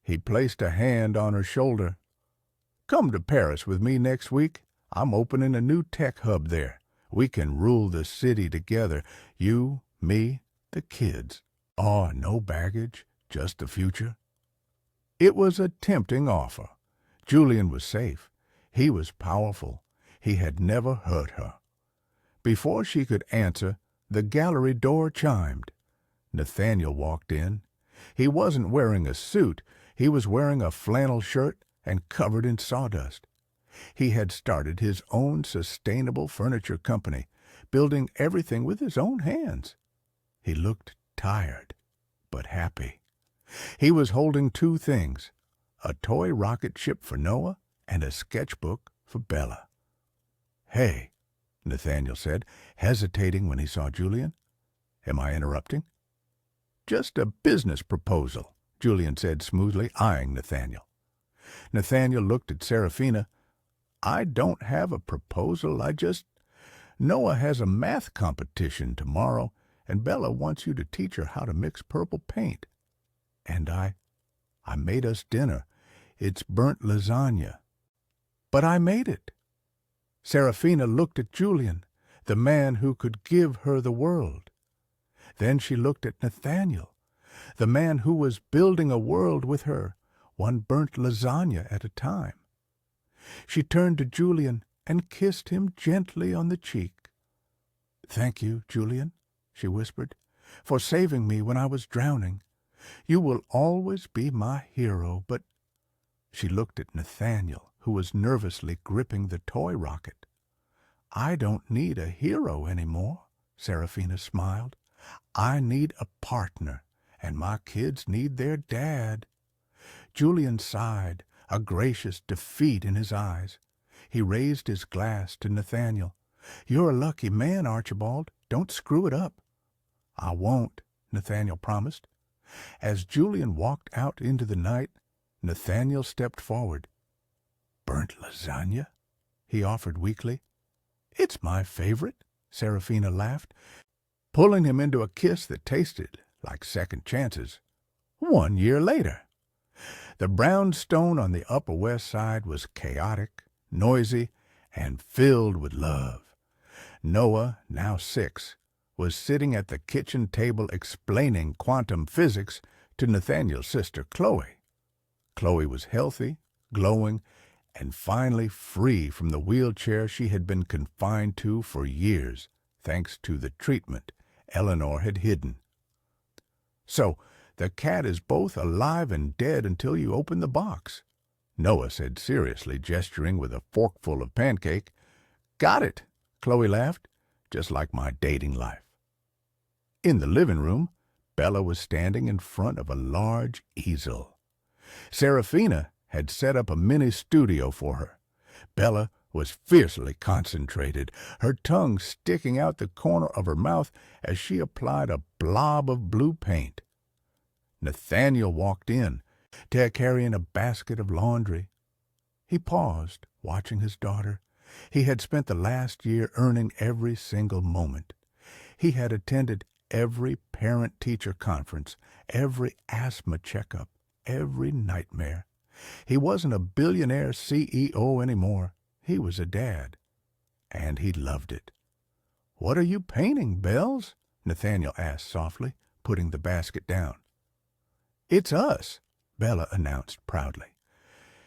He placed a hand on her shoulder. "Come to Paris with me next week. I'm opening a new tech hub there. We can rule the city together, you, me, the kids. Oh, no baggage, just the future." It was a tempting offer. Julian was safe. He was powerful. He had never hurt her. Before she could answer, the gallery door chimed. Nathaniel walked in. He wasn't wearing a suit. He was wearing a flannel shirt and covered in sawdust. He had started his own sustainable furniture company, building everything with his own hands. He looked tired, but happy. He was holding two things, a toy rocket ship for Noah and a sketchbook for Bella. "Hey," Nathaniel said, hesitating when he saw Julian. "Am I interrupting?" "Just a business proposal," Julian said smoothly, eyeing Nathaniel. Nathaniel looked at Serafina. "I don't have a proposal. Noah has a math competition tomorrow, and Bella wants you to teach her how to mix purple paint. And I made us dinner. It's burnt lasagna. But I made it." Serafina looked at Julian, the man who could give her the world. Then she looked at Nathaniel, the man who was building a world with her, one burnt lasagna at a time. She turned to Julian and kissed him gently on the cheek. "Thank you, Julian," she whispered, "for saving me when I was drowning. You will always be my hero, but—" She looked at Nathaniel, who was nervously gripping the toy rocket. "I don't need a hero anymore," Serafina smiled. "I need a partner, and my kids need their dad." Julian sighed, a gracious defeat in his eyes. He raised his glass to Nathaniel. "You're a lucky man, Archibald. Don't screw it up." "I won't," Nathaniel promised. As Julian walked out into the night, Nathaniel stepped forward. "Burnt lasagna?" he offered weakly. "It's my favorite," Serafina laughed, pulling him into a kiss that tasted like second chances. 1 year later. The brownstone on the Upper West Side was chaotic, noisy, and filled with love. Noah, now 6, was sitting at the kitchen table explaining quantum physics to Nathaniel's sister Chloe. Chloe was healthy, glowing, and finally free from the wheelchair she had been confined to for years, thanks to the treatment Eleanor had hidden. "So, the cat is both alive and dead until you open the box," Noah said seriously, gesturing with a forkful of pancake. "Got it," Chloe laughed, "just like my dating life." In the living room, Bella was standing in front of a large easel. Serafina had set up a mini studio for her. Bella was fiercely concentrated, her tongue sticking out the corner of her mouth as she applied a blob of blue paint. Nathaniel walked in, carrying a basket of laundry. He paused, watching his daughter. He had spent the last year earning every single moment. He had attended every parent-teacher conference, every asthma checkup, every nightmare. He wasn't a billionaire CEO anymore. He was a dad, and he loved it. "What are you painting, Bells?" Nathaniel asked softly, putting the basket down. "It's us," Bella announced proudly.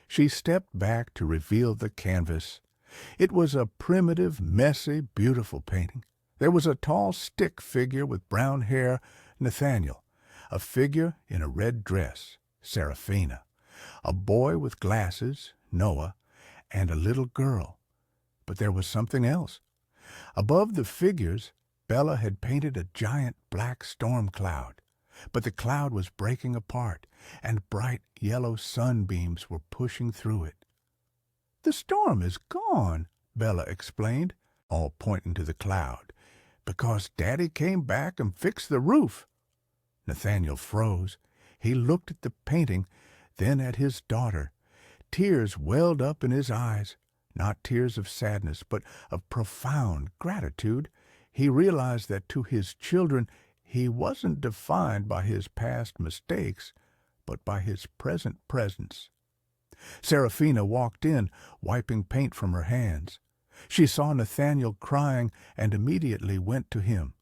She stepped back to reveal the canvas. It was a primitive, messy, beautiful painting. There was a tall stick figure with brown hair, Nathaniel, a figure in a red dress, Serafina, a boy with glasses, Noah, and a little girl. But there was something else. Above the figures, Bella had painted a giant black storm cloud, but the cloud was breaking apart, and bright yellow sunbeams were pushing through it. "The storm is gone," Bella explained, all pointing to the cloud, "because Daddy came back and fixed the roof." Nathaniel froze. He looked at the painting, then at his daughter. Tears welled up in his eyes. not tears of sadness, but of profound gratitude. He realized that to his children he wasn't defined by his past mistakes, but by his present presence. Serafina walked in, wiping paint from her hands. She saw Nathaniel crying and immediately went to him.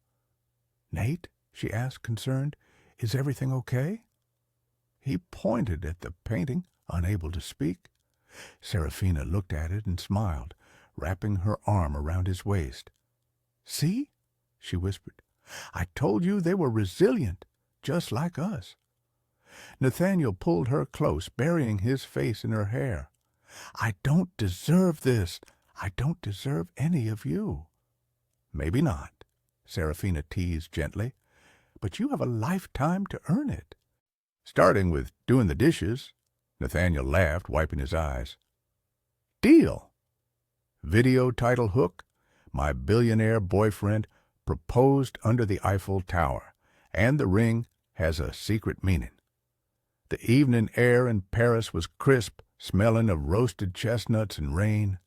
"Nate," she asked, concerned, "is everything okay?" He pointed at the painting, unable to speak. Serafina looked at it and smiled, wrapping her arm around his waist. "See?" she whispered. "I told you they were resilient, just like us." Nathaniel pulled her close, burying his face in her hair. "I don't deserve this. I don't deserve any of you." "Maybe not," Serafina teased gently, "but you have a lifetime to earn it." "Starting with doing the dishes," Nathaniel laughed, wiping his eyes. "Deal." Video title hook: "My billionaire boyfriend proposed under the Eiffel Tower, and the ring has a secret meaning." The evening air in Paris was crisp, smelling of roasted chestnuts and rain.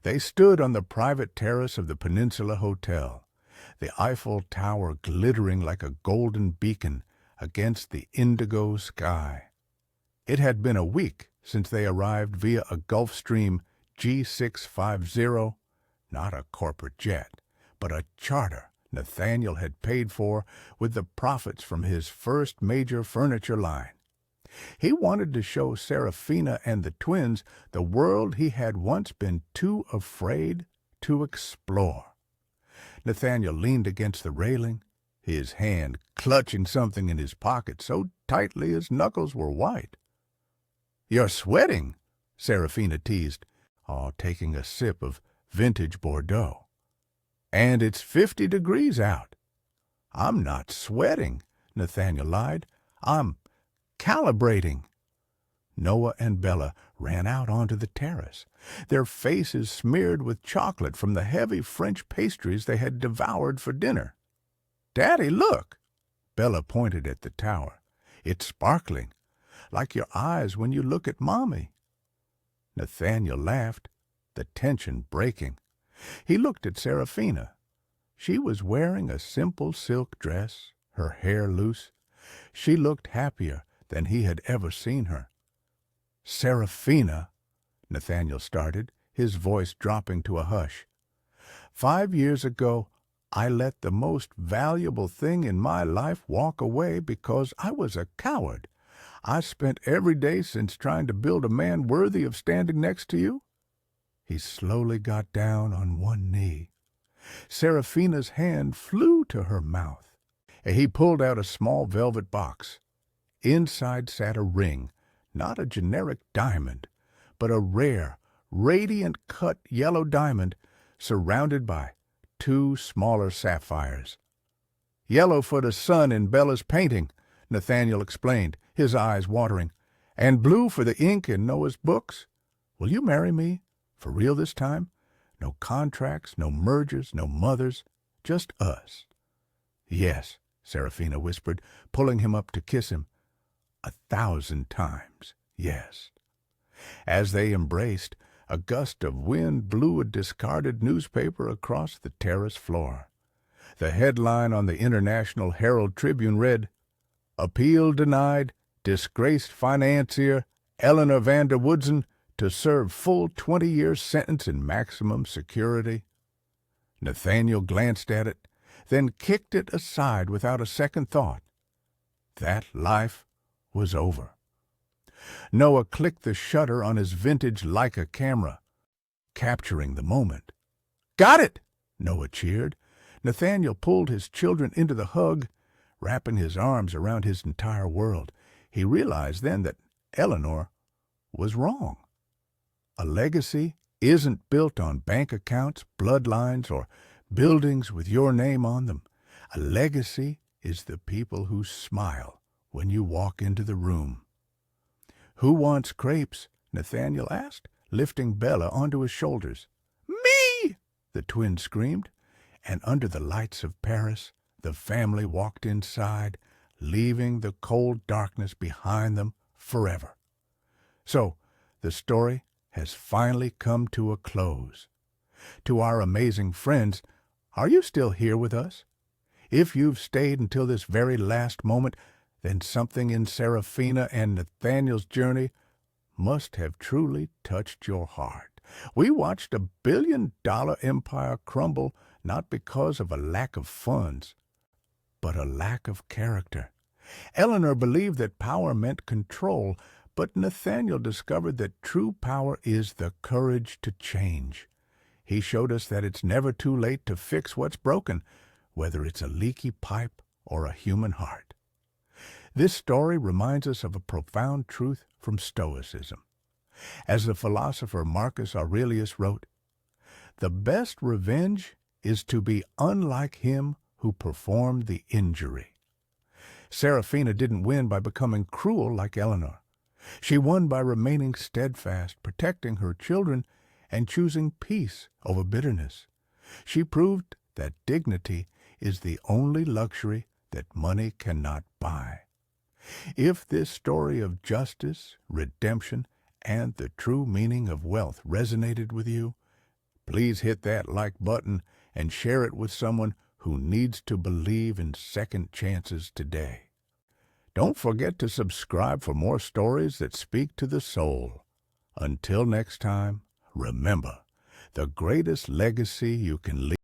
They stood on the private terrace of the Peninsula Hotel, the Eiffel Tower glittering like a golden beacon against the indigo sky. It had been a week since they arrived via a Gulfstream G650, not a corporate jet, but a charter Nathaniel had paid for with the profits from his first major furniture line. He wanted to show Serafina and the twins the world he had once been too afraid to explore. Nathaniel leaned against the railing, his hand clutching something in his pocket so tightly his knuckles were white. "You're sweating," Serafina teased, taking a sip of vintage Bordeaux. "And it's 50 degrees out." "I'm not sweating," Nathaniel lied. "I'm calibrating." Noah and Bella ran out onto the terrace, their faces smeared with chocolate from the heavy French pastries they had devoured for dinner. "Daddy, look!" Bella pointed at the tower. "It's sparkling, like your eyes when you look at Mommy." Nathaniel laughed, the tension breaking. He looked at Serafina. She was wearing a simple silk dress, her hair loose. She looked happier than he had ever seen her. "Serafina," Nathaniel started, his voice dropping to a hush. "5 years ago, I let the most valuable thing in my life walk away because I was a coward. I spent every day since trying to build a man worthy of standing next to you." He slowly got down on one knee. Serafina's hand flew to her mouth. He pulled out a small velvet box. Inside sat a ring, not a generic diamond, but a rare, radiant-cut yellow diamond surrounded by 2 smaller sapphires. "Yellow for the sun in Bella's painting," Nathaniel explained, his eyes watering, "and blue for the ink in Noah's books. Will you marry me? For real this time? No contracts, no mergers, no mothers, just us." "Yes," Serafina whispered, pulling him up to kiss him. 1,000 times, yes." As they embraced, a gust of wind blew a discarded newspaper across the terrace floor. The headline on the International Herald Tribune read, "Appeal denied, disgraced financier Eleanor van der Woodsen to serve full 20-year sentence in maximum security." Nathaniel glanced at it, then kicked it aside without a second thought. That life was over. Noah clicked the shutter on his vintage Leica camera, capturing the moment. "Got it!" Noah cheered. Nathaniel pulled his children into the hug, wrapping his arms around his entire world. He realized then that Eleanor was wrong. A legacy isn't built on bank accounts, bloodlines, or buildings with your name on them. A legacy is the people who smile when you walk into the room. "Who wants crepes?" Nathaniel asked, lifting Bella onto his shoulders. "Me!" the twins screamed, and under the lights of Paris, the family walked inside, leaving the cold darkness behind them forever. So, the story has finally come to a close. To our amazing friends, are you still here with us? If you've stayed until this very last moment, then something in Seraphina and Nathaniel's journey must have truly touched your heart. We watched a billion-dollar empire crumble not because of a lack of funds, but a lack of character. Eleanor believed that power meant control, but Nathaniel discovered that true power is the courage to change. He showed us that it's never too late to fix what's broken, whether it's a leaky pipe or a human heart. This story reminds us of a profound truth from Stoicism. As the philosopher Marcus Aurelius wrote, "The best revenge is to be unlike him who performed the injury." Seraphina didn't win by becoming cruel like Eleanor. She won by remaining steadfast, protecting her children, and choosing peace over bitterness. She proved that dignity is the only luxury that money cannot buy. If this story of justice, redemption, and the true meaning of wealth resonated with you, please hit that like button and share it with someone who needs to believe in second chances today. Don't forget to subscribe for more stories that speak to the soul. Until next time, remember, the greatest legacy you can leave